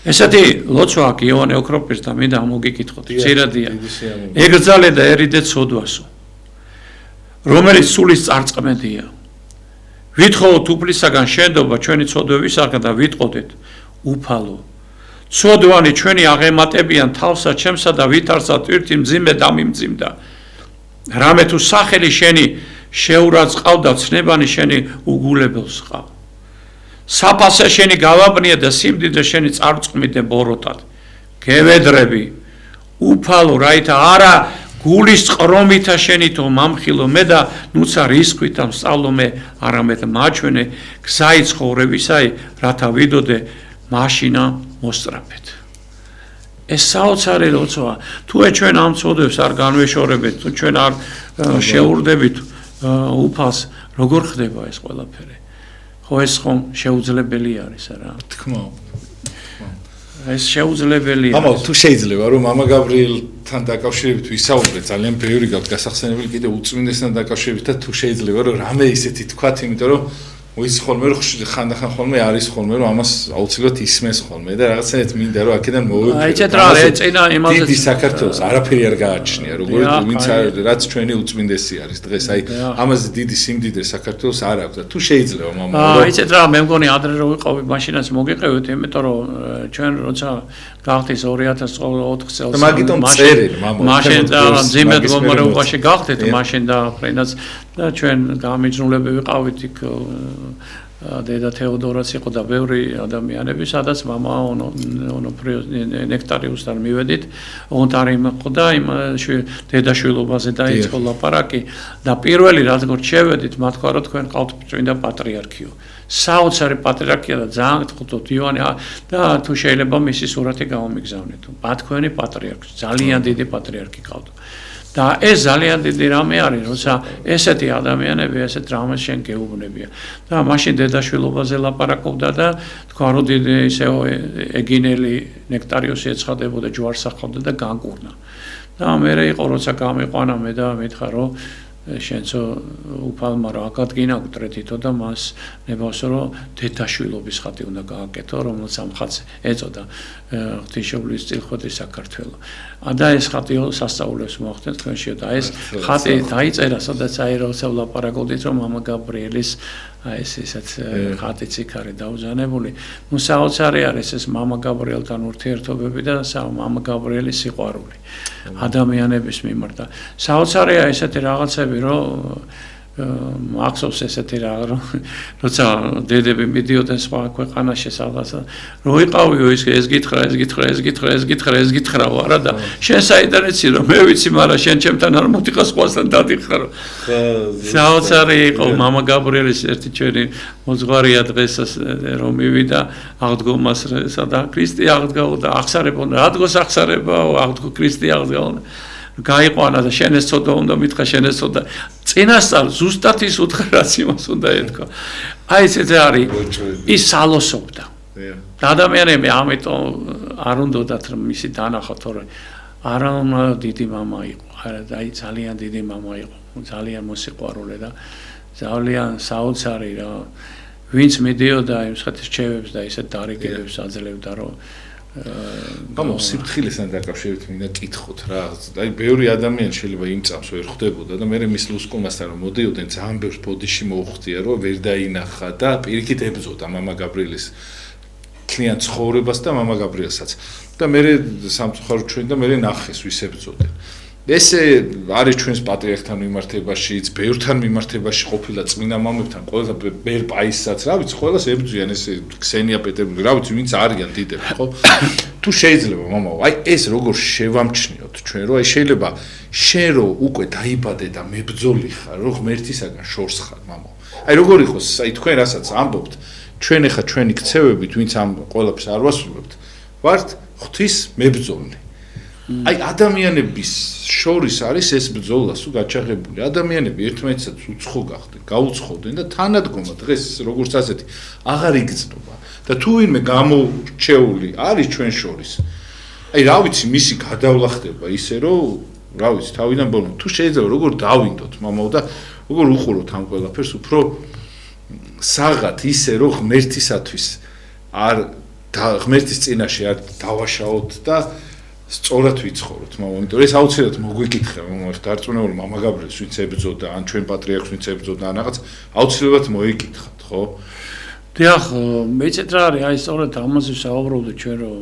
ესეთი ლოცვა აქ იოანე ოქროპირს და მინდა მოგიკითხოთ, ცირადია. ეკრძალე და ერიდე ცოდვასო, რომელიც სულის წარწყმედია. ვითხოვოთ უფლისაგან შენდობა ჩვენი ცოდვებისაგან და ვიტყოდეთ უფალო. ცოდვანი ჩვენი აღემატებიან თავსა ჩემსა და ვითარცა ტვირთი მძიმე დამიმძიმდა. რამე თუ სახელი შენი შეურაცხავდა, ცნებანი შენი უგულებელს ყავ. საფასე შენი გავაბნია და სიმდიდრე შენი წარწყმიდე ბოროტად. გევედრები უფალო, რაითა არა გულის ყრომითა შენითო მამხილო მე და ნუცა რისხვითა მსწავლო მე, არამედ მაჩვენე გზაი ცხოვრებისაი, რათა ვიდოდე მაშინა მოსწრაფეთ. ეს საოცარი ლოცვა. თუ ჩვენ ამ ცოდვებს არ განვეშორებთ, თუ ჩვენ არ შეურდებით უფალს, როგორ ხდება ეს ყველაფერი? ხო ეს ხომ შეუძლებელი არის რა. თქმა ეს შეუძლებელია. ამაო თუ შეიძლება რომ მამა გაბრიელთან დაკავშირებით ვისაუბრეთ, ძალიან ბევრი გაქვს გასახსენებელი კიდე უწმინდესთან დაკავშირებით და თუ შეიძლება რომ რამე ისეთი თქვათ, იმიტომ რომ ის ხოლმე რომ ხანდახან ხოლმე არის ხოლმე რომ ამას აუცილებლად ისმეს ხოლმე და რაღაცნაირად მინდა რომ აქედან მოვეფიქრო. აი ეცეთ რა ეწინა იმაზე დიდი საქართველოს არაფერი არ გააჩნია, როგორც ვინც რაც ჩვენი უწმინდესი არის დღეს. აი ამაზე დიდი სიმდიდრე საქართველოს არ აქვს და თუ შეიძლება მამა აი ეცეთ რა მე მგონი ადრე რო ვიყავი მაშინაც მოგიყევით, იმიტომ რომ ჩვენ როცა გავხდით 2004 წელს მაგიტომ წერილი მამა მაშინ და ძიმედ მდგომარეობაში გავხდით მაშინ და ფრენაც და ჩვენ გამიჯნულები ვიყავით იქ დედა თეოდორაც იყო და ბევრი ადამიანები, სადაც მამა ნექტარიუსთან მივედით, ონტარი მოხდა იმ დედაშვილობაზე დაიწყო ლაპარაკი და პირველი რაც გორჩევედით, მათ თქვა რომ თქვენ ყავთ წმინდა პატრიარქიო. საოცარი პატრიარქია და ძალიან გთხოვთ იოანე და თუ შეიძლება მისი სურათი გამომიგზავნეთ. მათ თქვენი პატრიარქი, ძალიან დიდი პატრიარქი ყავთ. და ეს ძალიან დიდი რამე არის, როცა ესეთი ადამიანები ესეთ რამეს შენ გეუბნებია. და მაშინ დედაშვილობაზე ლაპარაკობდა და თქვა რომ დიდი ისე ეგინელი ნექტარიუსი ეცხადებოდა, ჯვარს ახავდა და განკურნა. და მე იყო როცა გამიყვანა მე და მითხრა რომ შენცო უფალმა რა გადგინა უტრეთითო და მას ნებავსო რომ დედაშვილობის ხატი უნდა გააკეთო, რომელიც ამ ხატს ეწოდა ღვთისმშობლის წილხვედი საქართველო. და ეს ხატი სასწაულებს მოახდენთ თქვენშიო და ეს ხატი დაიწერა, სადაც აი როცა ვლაპარაკობდით რომ მამა გაბრიელის ეს ისეთ ხატიც იქ არის დაუზანებული. ნუ საოცარი არის ეს მამა გაბრიელთან ურთიერთობები და მამა გაბრიელის სიყვარული ადამიანების მიმართ. საოცარია ესეთი რაღაცები, რომ მახსოვს ესეთი რა, როცა დედები მიდიოდნენ სხვა ქვეყანაში სადღაც, რო ვიყავიო ეს გითხრა არა და შენ საიდან იცი რომ მე ვიცი, მაგრამ შენ ჩემთან არ მოდიხარ სხვასთან დადიხარო. საოცარი იყო მამა გაბრიელის ერთი ჩვენი მოძღვარია დღეს რომ მივიდა აღდგომას და ქრისტე აღდგა და აღსარებოდა, რა დღეს აღსარებაო, აღდგო ქრისტე აღდგა. გაიყვანა და შენ ეს ცოდვა უნდა მითხრა, შენ ეს ცოდვა წინასწარ ზუსტად ის უთხრა რაც იმას უნდა ეთქვა. აი ეს არის ის სალოსობდა. და ადამიანები ამიტომ არ უნდათ რომ მისი დანახოთ, თორე არა დიდი მამა იყო, აი ძალიან დიდი მამა იყო, ძალიან მოსიყვარულე და ძალიან საოცარი რა. ვინც მიდიოდა იმ ხეთის რჩევებს და ისეთ დარიგებებს აძლევდა რომ გამო სიფთხილესთან დაკავშირებით მინდა კითხოთ რა. აი ბევრი ადამიანი შეიძლება იმ წამს ვერ ხვდებოდა და მე მის ლუსკომასთან რომ მოდიოდნენ ძალიან ბევრ ბოდიში მოუხდია რომ ვერ დაინახა და პირიქით ებრძოდა მამა გაბრიელის მთლიან ცხოვრებას და მამა გაბრიელსაც. და მე სამწუხაროდ ჩვენ და მე ნახეს ვის ებრძოდნენ. ესე არის ჩვენს პატრიარქთან მიმართებაშიც, ბევრთან მიმართებაში ყოფილა წმინდა მამებთან, ყველა ბერ პაისსაც, რა ვიცი, ყველას ებრძვიან ესე ქსენია პეტერბურგი, რა ვიცი, ვინც არიან დიდები, ხო? თუ შეიძლება მამაო, აი ეს როგორ შევამჩნიოთ ჩვენ, რომ აი შეიძლება შენ რო უკვე დაიბადე და მებრძოლი ხარ, რო ღმერთისაგან შორს ხარ, მამაო. აი როგორ იყოს, აი თქვენ რასაც ამბობთ, ჩვენ ახლა ჩვენი ქცევებით, ვინც ამ ყველაფერს არ ვასრულებთ, ვართ ღვთის მებრძოლი. აი ადამიანების შორის არის ეს ბრძოლა სულ გაჩაღებული. ადამიანები ერთმანეთსაც უცხო გახდნენ, გაუცხოდნენ და თანადგომა დღეს როგორც ასეთი აღარ იგრძნობა. და თუ ვინმე გამორჩეული არის ჩვენ შორის. აი რა ვიცი, მისი გადავლა ხდება ისე რომ რა ვიცი, თავიდან ბოლომდე თუ შეიძლება როგორ დავინდოთ მამაო და როგორ უყუროთ ამ ყველაფერს უფრო საღათ ისე რომ ღმერთისათვის არ ღმერთის წინაშე არ დავაშაოთ და სწორად ვიცხოვროთ, მამაო, იმიტომ რომ ეს აუცილებლად მოგვიკითხება, მამაო, დარწმუნებული მამა გაბრიელს ვინც ებრძოდა, ან ჩვენ პატრიარქს ვინც ებრძოდა, ან რაღაც აუცილებლად მოიკითხათ, ხო? დიახ, მეცეთ რა არის, აი სწორედ ამაზე საუბრობდი ჩვენ რომ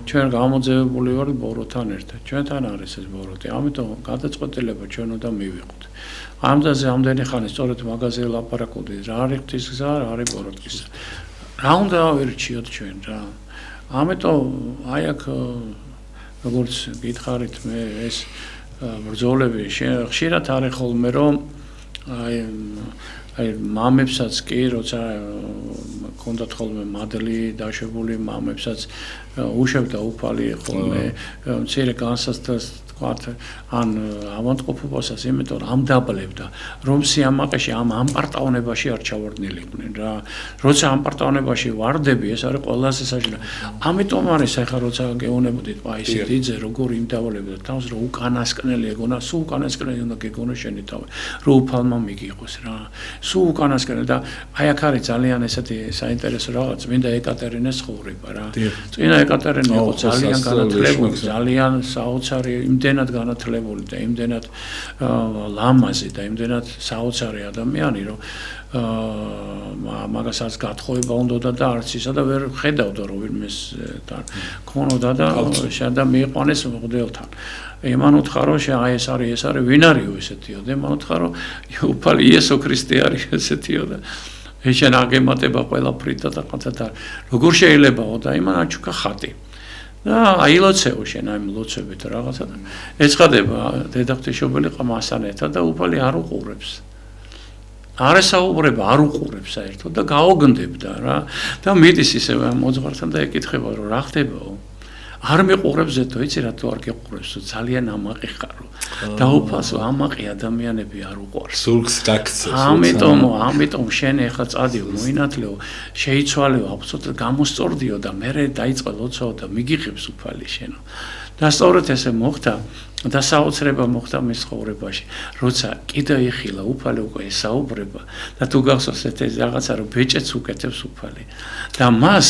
ჩვენ გამოძევებული ვართ ბოროტთან ერთად. ჩვენთან არის ეს ბოროტი, ამიტომ გადაწყვეტილება ჩვენ უნდა მივიღოთ. ამდაზე ამდენი ხანი სწორედ მაგაზე ლაპარაკობდი, რა არის ღვთის გზა, რა არის ბოროტის. რა უნდა ავირჩიოთ ჩვენ რა. ამიტომ აი აქ როგორც გითხარით მე ეს ბრძოლები ხშირად არის ხოლმე რომ აი მამებსაც კი როცა კონდათ ხოლმე მადლი დაშვებული მამებსაც უშვებდა უფალი ხოლმე მცირე განსაცდელს თქვათ ან ავადმყოფობასაც იმიტომ ამ დაბლებდა რომ სიამაყეში ამ პარტავნებაში არ ჩავარდნილიყვნენ რა როცა ამ პარტავნებაში ვარდები ეს არის ყველაზე საჭირო ამიტომ არის ახლა როცა გეუნებოდით პაისი დიდზე როგორ იმდავალებდა თავს რომ უკანასკნელი ეგონა სულ უკანასკნელი უნდა გეგონა შენი თავი რომ უფალმა მიგიყოს რა სულ უკანასკნელი და აი აქ არის ძალიან ესეთი საინტერესო რაღაც მინდა ეკატერინეს ცხოვრება რა წინა ეკატერინე იყო ძალიან განათლებული ძალიან საოცარი იმდენად განათლებული და იმდენად ლამაზი და იმდენად საოცარი ადამიანი რომ მაგასაც გათხოვება უნდოდა და არც ისა და ვერ ხედავდა რომ ვინმეს ქონოდა და შედა მიიყვანეს მღვდელთან ემან უთხარო აი ეს არის ვინ არისო ესეთიო და ემან უთხარო უფალი იესო ქრისტე არის ესეთიო და ეშენ აგემატება ყველაფრით და რაღაცა როგორ შეიძლებაო და იმან აჩუქა ხატი და აილოცეო შენ აი ლოცვებით რაღაცა და ეცხადება დედაღვთისმშობელი ყმასანეთა და უფალი არ უყურებს არ ესაუბრება არ უყურებს საერთოდ და გაოგნდებდა რა და მიდის ისევ მოძღვართან და ეკითხება რომ რა ხდებაო არ მეყურებს ზეთო იცი რა თუ არ გეყურებს ძალიან ამაყი ხარო და უფალს ამაყი ადამიანები არ უყურს სულს დაქცევს ამიტომ შენ ახლა წადიო მოინათლეო შეიცვალეო აბსოლუტურად გამოსწორდიო და მე დაიწყე ლოცვა და მიგიღებს უფალი შენო და სწორედ ესე მოხდა და საოცრება მოხდა მის ცხოვრებაში როცა კიდე იხილა უფალი უკვე ესაუბრება და თუ გახსოვს ეს რაღაცა რომ ბეჭედს უკეთებს უფალი და მას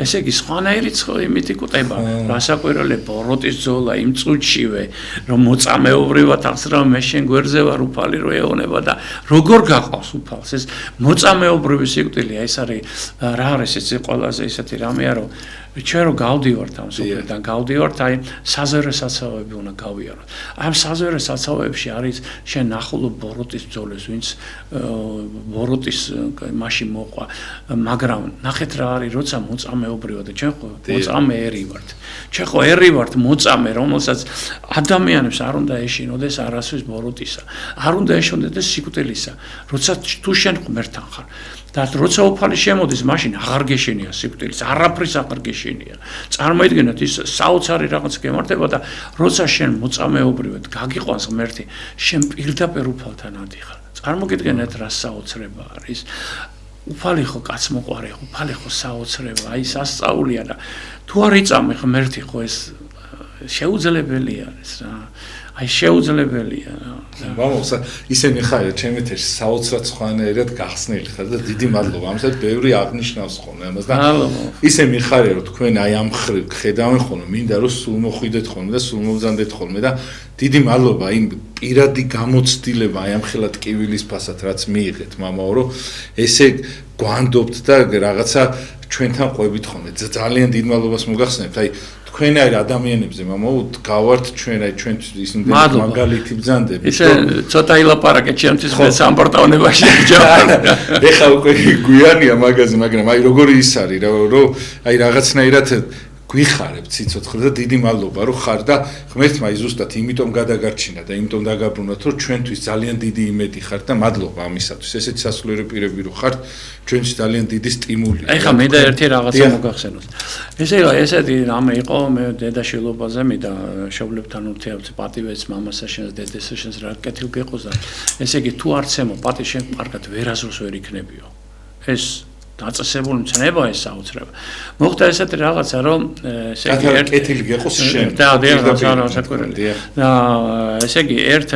ესე იგი სხვანაირი იმით იკუტება რასაკვირველია ბოროტის ძოლა იმ წუთშივე რომ მოწამეობრივად აღსრა მე შენ გვერდზე ვარ უფალი რო ეონება და როგორ გაყავს უფალს ეს მოწამეობრივი სიკვდილი ეს არის რა არის ეს ყველაზე ისეთი რამეა რომ ჩვენ რო გავდივართ ამ სოფლიდან გავდივართ აი საზევრე საცავები უნდა გავიაროთ ამ საზევრე საცავებში არის შენ ნახულობ ბოროტის ბრძოლას ვინც ბოროტის მაშინ მოყვა მაგრამ ნახეთ რა არის როცა მოწამეობრივად და ჩვენ ხო მოწამე ერი ვართ ჩვენ ხო ერი ვართ მოწამე რომელსაც ადამიანებს არ უნდა ეშინოდეს არასვის ბოროტისა არ უნდა ეშინოდეს სიკვდილისა როცა თუ შენ ღმერთთან ხარ და როცა უფალი შემოდის მაშინ აღარ გეშენია სიკვდილის არაფრის აღარ გეშენია წარმოიდგინეთ ის საოცარი რაღაც გემართება და როცა შენ მოწამეობრივად გაგიყვანს ღმერთი შენ პირდაპირ უფალთან ადიხარ წარმოგიდგენთ რა საოცრება არის უფალი ხო კაცმოყვარე უფალი ხო საოცრება აი სასწაულია და თუ არ იწამე ღმერთი ხო ეს შეუძლებელი არის რა აი შეუძლებელია მამოს ისინი ხარ ჩემი თეში საოცრად სხვანაირად გახსნილი ხარ და დიდი მადლობა ამასაც ბევრი აღნიშნავს ხოლმე ამას და ისე მიხარია რომ თქვენ აი ამ ხრივ ხედავენ ხოლმე მინდა რომ სულ მოხვიდეთ ხოლმე და სულ მოვზანდეთ ხოლმე და დიდი მადლობა იმ პირადი გამოცდილება აი ამ ხელად ტკივილის ფასად რაც მიიღეთ მამაო რომ ესე გვანდობთ და რაღაცა ჩვენთან ყვებით ხოლმე ძალიან დიდ მადლობას მოგახსენებთ აი თქვენაირ ადამიანებზე მამაოდ გავართ ჩვენ აი ჩვენთვის ისინი მაგალითი ბრძანდები ისე ცოტა ილაპარაკეთ ჩემთვის მე სამპორტავნებაში ეხლა უკვე გვიანია მაგაზე მაგრამ აი როგორი ის არის რომ აი რაღაცნაირად გვიხარებ ციცოცხლე და დიდი მადლობა რომ ხარ და ღმერთმა ზუსტად იმიტომ გადაგარჩინა და იმიტომ დაგაბრუნოთ რომ ჩვენთვის ძალიან დიდი იმედი ხარ და მადლობა ამისათვის ესეც სასულიერო პირები რომ ხართ ჩვენთვის ძალიან დიდი სტიმულია ეხლა მე და ერთი რაღაცა მოგახსენოთ ესეთი რამე იყო მე დედაშილობაზე მე და შობლებთან ურთიერთობ პატივեց მამასაშენს დედასაშენს რა კეთილ გეყოს და ესე იგი თუ არც ემო პატი შენ კარგად ვერასდროს ვერ იქნებიო ეს დაწესებული მცნება ეს საოცრება. მოხდა ესეთი რაღაცა რომ ესე იგი კეთილი გეყოს შენ. და ესე იგი ერთ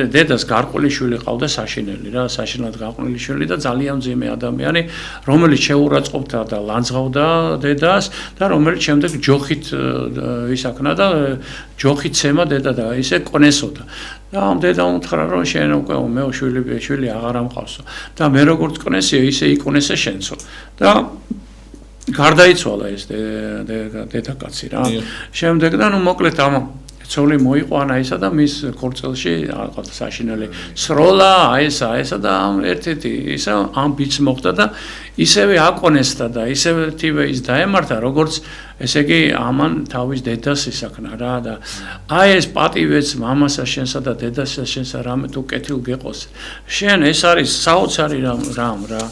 დედას გარყული შვილი ყავდა საშინელი რა, საშინლად გარყული შვილი და ძალიან მძიმე ადამიანი, რომელიც შეურაცხყოფდა და ლანძღავდა დედას და რომელიც შემდეგ ჯოხით ისაქნა და ჯოხით ცემა დედა და ისე კონესოდა. და ამ დედამ უთხრა რომ შენ უკვე მეო შვილი აღარ ამყავსო და მე როგორც კონესიო ისე იკონესე შენცო და გარდაიცვალა ეს დედაკაცი რა შემდეგ და ნუ მოკლედ ამ ცოლი მოიყვანა ისა და მის ქორწილში რაღაც საშინელი სროლა ესა და ამ ერთ-ერთი ისა ამ ბიჭს მოხდა და ისევე აკონესდა და ისევე თივე ის დაემართა როგორც ესე იგი ამან თავის დედას ისაქნა რა და აი ეს პატივեց მამასა შენსა და დედასა შენსა რამე თუ კეთილ გეყოს შენ ეს არის საოცარი რამ რა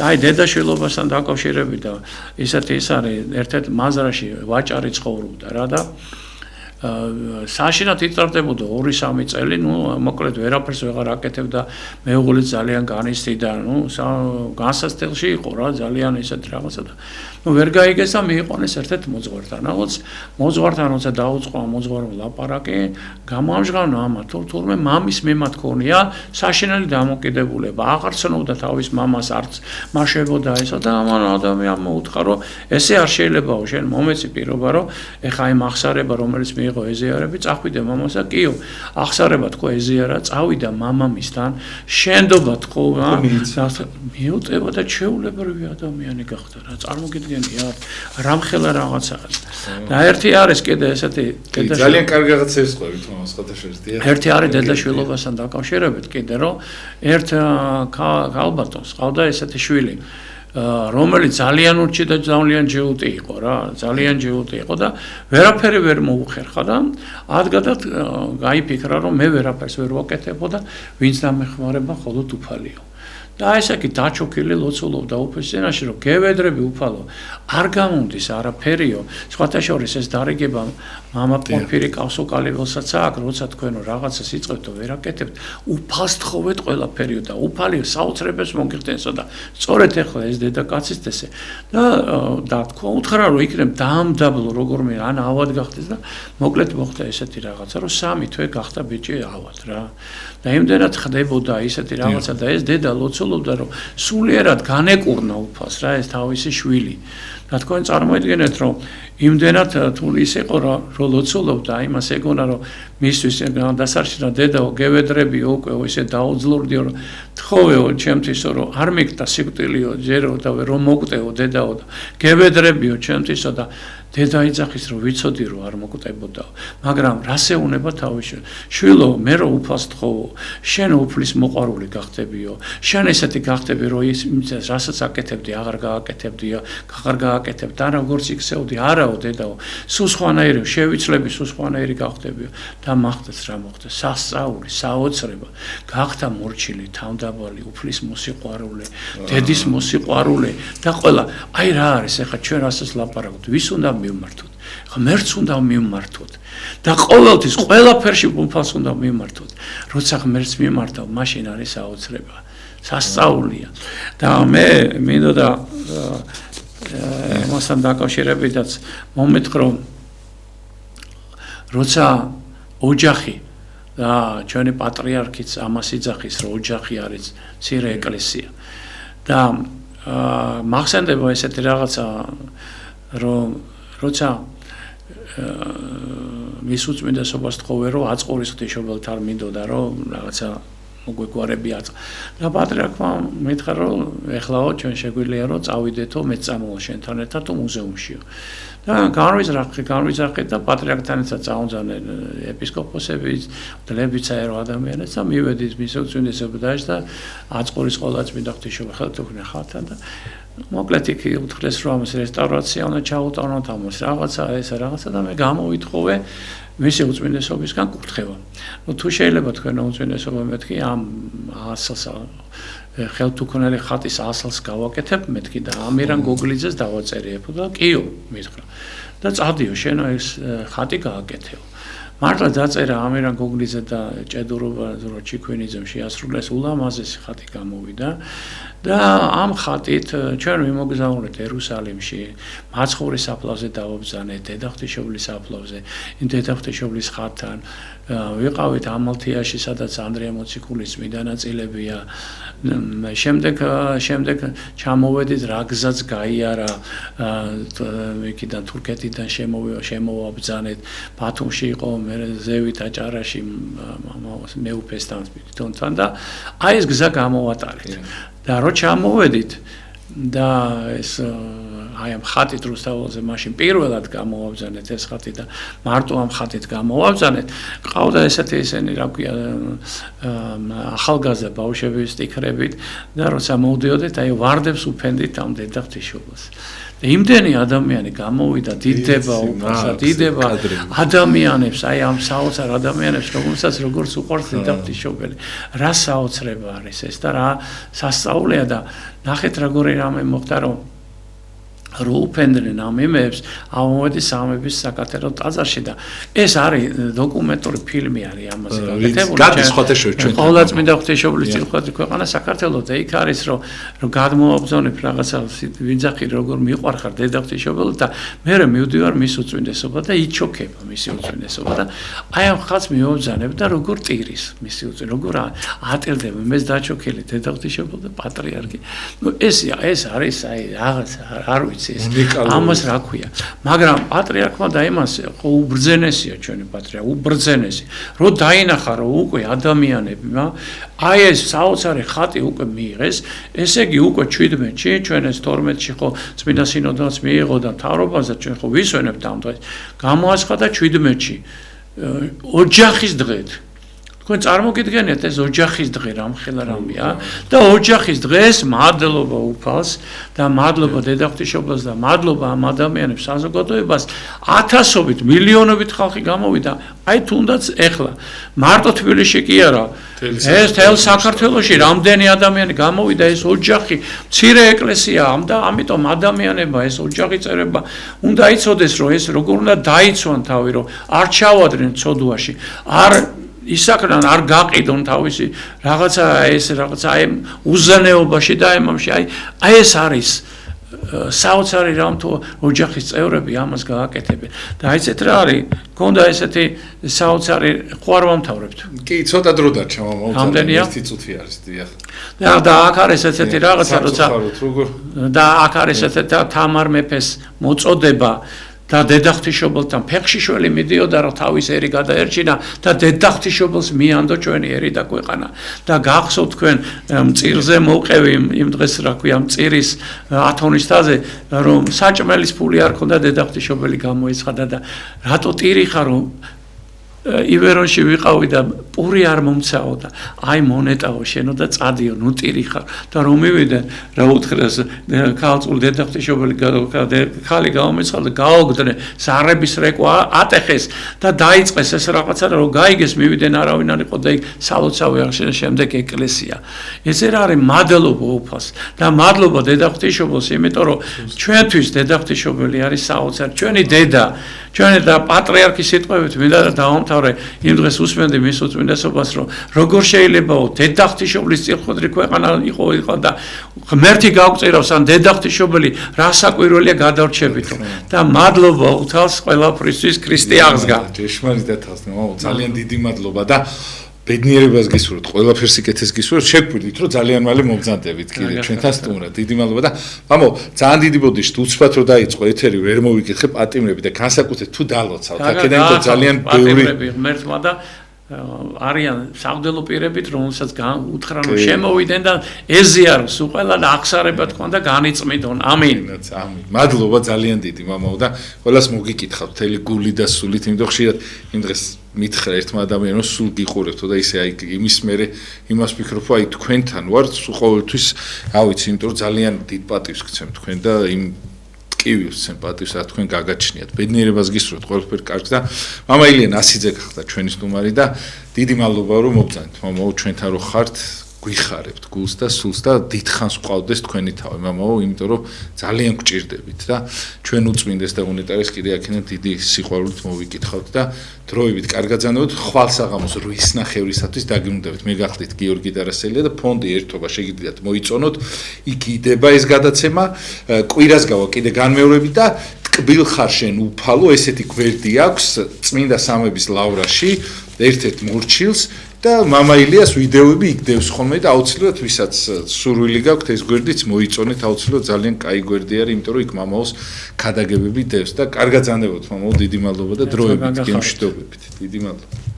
და აი დედაშვილობასთან დაკავშირებით და ისეთი ის არის ერთ-ერთ მაზრაში ვაჭარი ცხოვრობდა რა და საშინად იწარდებოდა 2-3 წელი, ნუ მოკლედ ვერაფერს ვეღარ აკეთებდა, მეუღლეც ძალიან განიცდიდა, ნუ განსასწრებში იყო რა, ძალიან ისეთ რაღაცა და ნუ ვერ გაიგეს და მიიყვანეს ერთ-ერთ მოძღვართან. მოძღვართან როცა დაუწყო მოძღვარმა ლაპარაკი, გამოამჟღავნა ამა თურმე მამის მიმართ ქონია საშინელი დამოკიდებულება. აღარ ცნობდა თავის მამას, არც მაშებოდა ესა და ამან ადამიანმა უთხრა, რომ ესე არ შეიძლებაო, შენ მომეცი პირობა, რომ ეხა იმ ახსარება, რომელიც ეზიარები წახვიდე მამასა კიო ახსარება თქო ეზიარა წავიდა მამამისთან შენდობა თქო მიუტება და ჩეულებრივი ადამიანი გახდა რა წარმოგიდგენია რამხელა რაღაცა და ერთი არის კიდე ესეთი ძალიან კარგი რაღაცებს ყვებით მამას ხათაშერდია ერთი არის დედაშვილობასთან დაკავშირებით კიდე რომ ერთ ქალბატონს ყავდა ესეთი შვილი რომელიც ძალიან ურჩი და ძალიან ჯეუტი იყო რა, ძალიან ჯეუტი იყო და ვერაფერი ვერ მოუხერხა და ადგადად გაიფიქრა რომ მე ვერაფერს ვერ ვაკეთებო და ვინც დამეხმარება მხოლოდ უფალიო. და ესე იგი დაჩოქილი ლოცულობდა უფლისწინაში რომ გევედრები უფალო არ გამომდის არაფერიო სხვათა შორის ეს დარიგება მამა პორფირი კავსოკალიველსაც აქვს როცა თქვენო რაღაცას იწყებთ ვერ აკეთებთ უფალს თხოვეთ ყველაფერიო და უფალი საოცრებებს მოგიხდენსო და სწორედ ეხლა ეს დედაკაცის ესე და თქვა უთხრა რომ იქნებ დაამდაბლო როგორმე ან ავად გახდეს და მოკლედ მოხდა ესეთი რაღაცა რომ 3 თვე გახდა ბიჭი ავად რა და იმდენად ხდებოდა ისეთი რაღაცა და ეს დედა ლოცულობდა რომ სულიერად განეკურნა უფალს რა ეს თავისი შვილი და თქვენ წარმოიდგინეთ რომ იმდენად თუ ის იყო რომ ლოცულობდა იმას ეგონა რომ მისთვის დასარჩენა დედაო გევედრებიო უკვე ისე დაუძლურდიო რომ თხოვეო ჩემთვისო რომ არ მიგდა სიკვდილიო ჯერო და რომ მოგტეო დედაო და გევედრებიო ჩემთვისო და დედა იძახის რომ ვიცოდი რომ არ მოგტებოდაო მაგრამ რას ეუნება თავის შვილო მე რომ უფალს თხოვო შენ უფლის მოყვარული გახდებიო შენ ესეთი გახდები რომ ის რასაც აკეთებდი აღარ გააკეთებდიო აღარ გააკეთებ და როგორც იქცეოდი არაო დედაო სულ სხვანაირი შევიცლები სულ სხვანაირი გახდებიო და მახდეს რა მოხდა სასწაული საოცრება გახდა მორჩილი თავდაბალი უფლის მოსიყვარული დედის მოსიყვარული და ყველა აი რა არის ეხლა ჩვენ რასაც ლაპარაკობთ ვის უნდა მივმართოთ ღმერთს უნდა მივმართოთ და ყოველთვის ყველაფერში უფალს უნდა მივმართოთ როცა ღმერთს მიმართავ მაშინ არის საოცრება სასწაულია და მე მინდოდა მასთან დაკავშირებითაც მომეთქრო როცა ოჯახი და ჩვენი პატრიარქიც ამას იძახის რომ ოჯახი არის მცირე ეკლესია და მახსენდება ესეთი რაღაცა რომ როცა მის უწმინდესობას თხოვე რომ აწყურის ღვთისმშობელთ არ მინდოდა რომ რაღაცა მოგვეგვარები აწყ. და პატრიარქმა მითხრა რომ ეხლაო ჩვენ შეგვიძლია რომ წავიდეთო მეც წამოვალ შენთან ერთად თუ მუზეუმშიო. და განვიძახეთ და პატრიარქთან ერთად წავუძანენ ეპისკოპოსები, დლებიც აერო ადამიანებს და მივედით მის უწმინდესობაშ და აწყურის ყველა წმინდა ღვთისმშობელი ხელთ უქნა ხალხთან და მოკლედ იქ უთხრეს რომ ამის რესტავრაცია უნდა ჩაუტაროთ ამას რაღაცა ესა რაღაცა და მე გამოვითხოვე მისი უწმინდესობისგან კურთხევა. თუ შეიძლება თქვენ უწმინდესობა მეთქი ამ ასალს ხელთუქნელი ხატის ასალს გავაკეთებ მეთქი და ამირან გოგლიძეს დავაწერიებ და კიო მითხრა. და წადიო შენო ეს ხატი გააკეთეო. მართლა დაწერა ამირან გოგლიძე და ჭედურობა რო ჩიქვინიძემ შეასრულეს ულამაზესი ხატი გამოვიდა და ამ ხატით ჩვენ ვიმოგზავნეთ ერუსალიმში მაცხოვრის საფლავზე დავაბრძანეთ დედაღვთისმშობლის საფლავზე იმ დედაღვთისმშობლის ხატთან ვიყავით ამალთიაში სადაც ანდრია მოციქულის წმინდა ნაწილებია შემდეგ ჩამოვედით რაგზაც გაიარა იქიდან თურქეთიდან შემოვაბრძანეთ ბათუმში იყო მე ზევით აჭარაში მეუფესთან თვითონთან და აი ეს გზა გამოვატარეთ და რო ჩამოვედით და ეს აი ამ ხატით რუსთაველზე მაშინ პირველად გამოვაბრძანეთ ეს ხატი და მარტო ამ ხატით გამოვაბრძანეთ ყავდა ესენი რა ქვია ახალგაზრდა ბავშვები სტიქრებით და როცა მოვდიოდეთ აი ვარდებს უფენდით ამ დედაღვთისმშობელს და იმდენი ადამიანი გამოვიდა დიდება უფასა დიდება ადამიანებს აი ამ საოცარ ადამიანებს როგორც უყვარს დედაღვთისმშობელი რა საოცრება არის ეს და რა სასწაულია და ნახეთ როგორი რამე მოხდა რომ უფენდნენ ამ იმებს ამოვედი სამების საკათედრო ტაძარში და ეს არის დოკუმენტური ფილმი არის ამაზე გაკეთებული გადის ხვათაშორი ჩვენ ყოველდღე წმინდა ღვთისმშობლის წილხვედი ქვეყანა საქართველო და იქ არის რომ გადმოაბრძანებ რაღაცა ვიძახი როგორ მიყვარხარ დედაღვთისმშობელი და მე მივდივარ მის უწმინდესობა და იჩოქება მისი უწმინდესობა და აი ამ ხალხს მივაბრძანებ და როგორ ტირის მისი უწმინდესობა როგორ ატირდება მეს დაჩოქილი დედაღვთისმშობელი და პატრიარქი ნუ ეს არის აი რაღაცა არ ვიცი ამას რა ქვია მაგრამ პატრიარქმა დაიმასა ხო უბრძენესია ჩვენი პატრიარქი უბრძენესი რო დაინახა რომ უკვე ადამიანებმა აი ეს საოცარი ხატი უკვე მიიღეს ესე იგი უკვე 17-ში ჩვენ ეს 12-ში ხო წმინდა სინოდოს მიიღო და მთავრობაზე ჩვენ ხო ვისვენებთ ამ დღეს გამოაცხადა 17-ში ოჯახის დღეთ თქვენ წარმოგიდგენიათ ეს ოჯახის დღე რამხელა რამეა და ოჯახის დღეს მადლობა უფალს და მადლობა დედაღვთისმშობელს და მადლობა ამ ადამიანებს საზოგადოებას ათასობით მილიონობით ხალხი გამოვიდა აი თუნდაც ეხლა მარტო თბილისში კი არა ეს თელ საქართველოში რამდენი ადამიანი გამოვიდა ეს ოჯახი მცირე ეკლესიაა და ამიტომ ადამიანებმა ეს ოჯახი წერება უნდა იცოდეს რომ ეს როგორ უნდა დაიცვან თავი რომ არ ჩავადრენ ცოდვაში არ ისაკრან არ გაყიდონ თავისი რაღაცა აი უზენეობაში და ამაში აი ეს არის საოცარი რამ თუ ოჯახის წევრები ამას გააკეთებენ და აი ესეთ რა არის გონდა ესეთი საოცარი ყვარვამთავრებთ კი ცოტა დრო დარჩა მომწონდა ერთი წუთი არის დიახ და აქ არის ესეთი რაღაცა როცა და აქ არის ესეთი თამარ მეფეს მოწოდება და დედაღვთისმშობელთან ფეხში შველი მიდიოდა რომ თავის ერი გადაერჩინა და დედაღვთისმშობელს მიანდო ჩვენი ერი და ქვეყანა და გახსოვთ თქვენ მწირზე მოვყევი იმ დღეს რა ქვია მწირის ათონის თაზე რომ საჭმელის ფული არ ქონდა დედაღვთისმშობელი გამოეცხადა და რატო ტირი ხარ რომ ივერონში ვიყავი და პური არ მომცაო და აი მონეტაო შენო და წადიო ნუ ტირი ხარ და რომ მივიდე რა უთხრეს ქალწულ დედაღვთისმშობელი ხალი გამომეცხადა გაოგდნე ზარების რეკვა ატეხეს და დაიწყეს ეს რაღაცა რომ გაიგეს მივიდნენ არავინ არ იყო და იქ სალოცავი აღშენა შემდეგ ეკლესია ეს არის მადლობა უფალს და მადლობა დედაღვთისმშობელს იმიტომ რომ ჩვენთვის დედაღვთისმშობელი არის საოცარი ჩვენი დედა ჩვენი და პატრიარქის სიტყვებით მინდა დავამთავრე იმ დღეს უსმენდი მის უწმინდესობას რომ როგორ შეიძლებაო დედაღვთისმშობლის წილხვედრი ქვეყანა იყო და ღმერთი გავწირავს ან დედაღვთისმშობელი რა საკვირველია გადარჩებითო და მადლობა უთავს ყველაფრისთვის ქრისტე აღსგა ჭეშმარიტად თავს ძალიან დიდი მადლობა და ბედნიერებას გისურვებთ, ყველაფერს იკეთეს გისურვებთ, შეგვიძლით რომ ძალიან მალე მომგზადებით კიდე ჩვენთან სტუმრად. დიდი მადლობა და მამო, ძალიან დიდი ბოდიშით უცბად რომ დაიწყო ეთერი, ვერ მოვიკითხე პატიმრები და განსაკუთრებით თუ დალოცავთ. აქედან ძალიან ბევრი ღმერთმა და არიან სამდელო პირებით, რომელსაც უთხრა რომ შემოვიდნენ და ეზიაროს უყველა და აღსარება თქვა და განიწმიდონ. ამინ. ამინ. მადლობა ძალიან დიდი მამაო და ყველას მოგიკითხავთ მთელი გული და სულით, იმიტომ ხშირად იმ დღეს მითხრა ერთმა ადამიანმა სულ გიყურებთო და ისე აი იმის მერე იმას ვფიქრობ, აი თქვენთან ვარ ყოველთვის, რა ვიცი, იმიტომ რომ ძალიან დიდ პატივს გცემ თქვენ და იმ ტკივილს ვცემ პატივს, რა თქვენ გაგაჩნიათ. ბედნიერებას გისურვებთ ყველაფერ კარგს და მამა ილია ასიძე გახდა ჩვენი სტუმარი და დიდი მადლობა რომ მოგწანთ. მამაო, ჩვენთან რო ხართ, გვიხარებთ გულს და სულს და დიდხანს ყავდეს თქვენი თავი, მამაო, იმიტომ რომ ძალიან გჭირდებით და ჩვენ უწმინდეს და უნეტარეს კიდე აქედან დიდი სიყვარულით მოვიკითხავთ და დროებით კარგაძანოთ, ხვალსაღამოს 8:30-ისათვის დაგიუნდებით. მე გახდით გიორგი დარასელია და ფონდი ერთობა შეგიძლიათ მოიწონოთ. იქ იდება ეს გადაცემა, კვირას გავა კიდე განმეორებით და ტკბილ ხარ შენ უფალო, ესეთი გვერდი აქვს წმინდა სამების ლავრაში, ერთ-ერთ მორჩილს და მამა ილიას ვიდეოები იქ დევს ხოლმე და აუცილებლად ვისაც სურვილი გაქვთ ეს გვერდიც მოიწონეთ, აუცილებლად ძალიან კაი გვერდი არის, იმიტომ რომ იქ მამაოს ქადაგებები დევს და კარგად ზანდებოთ მამაო, დიდი მადლობა და დროებით გემშვიდობებით. დიდი მადლობა.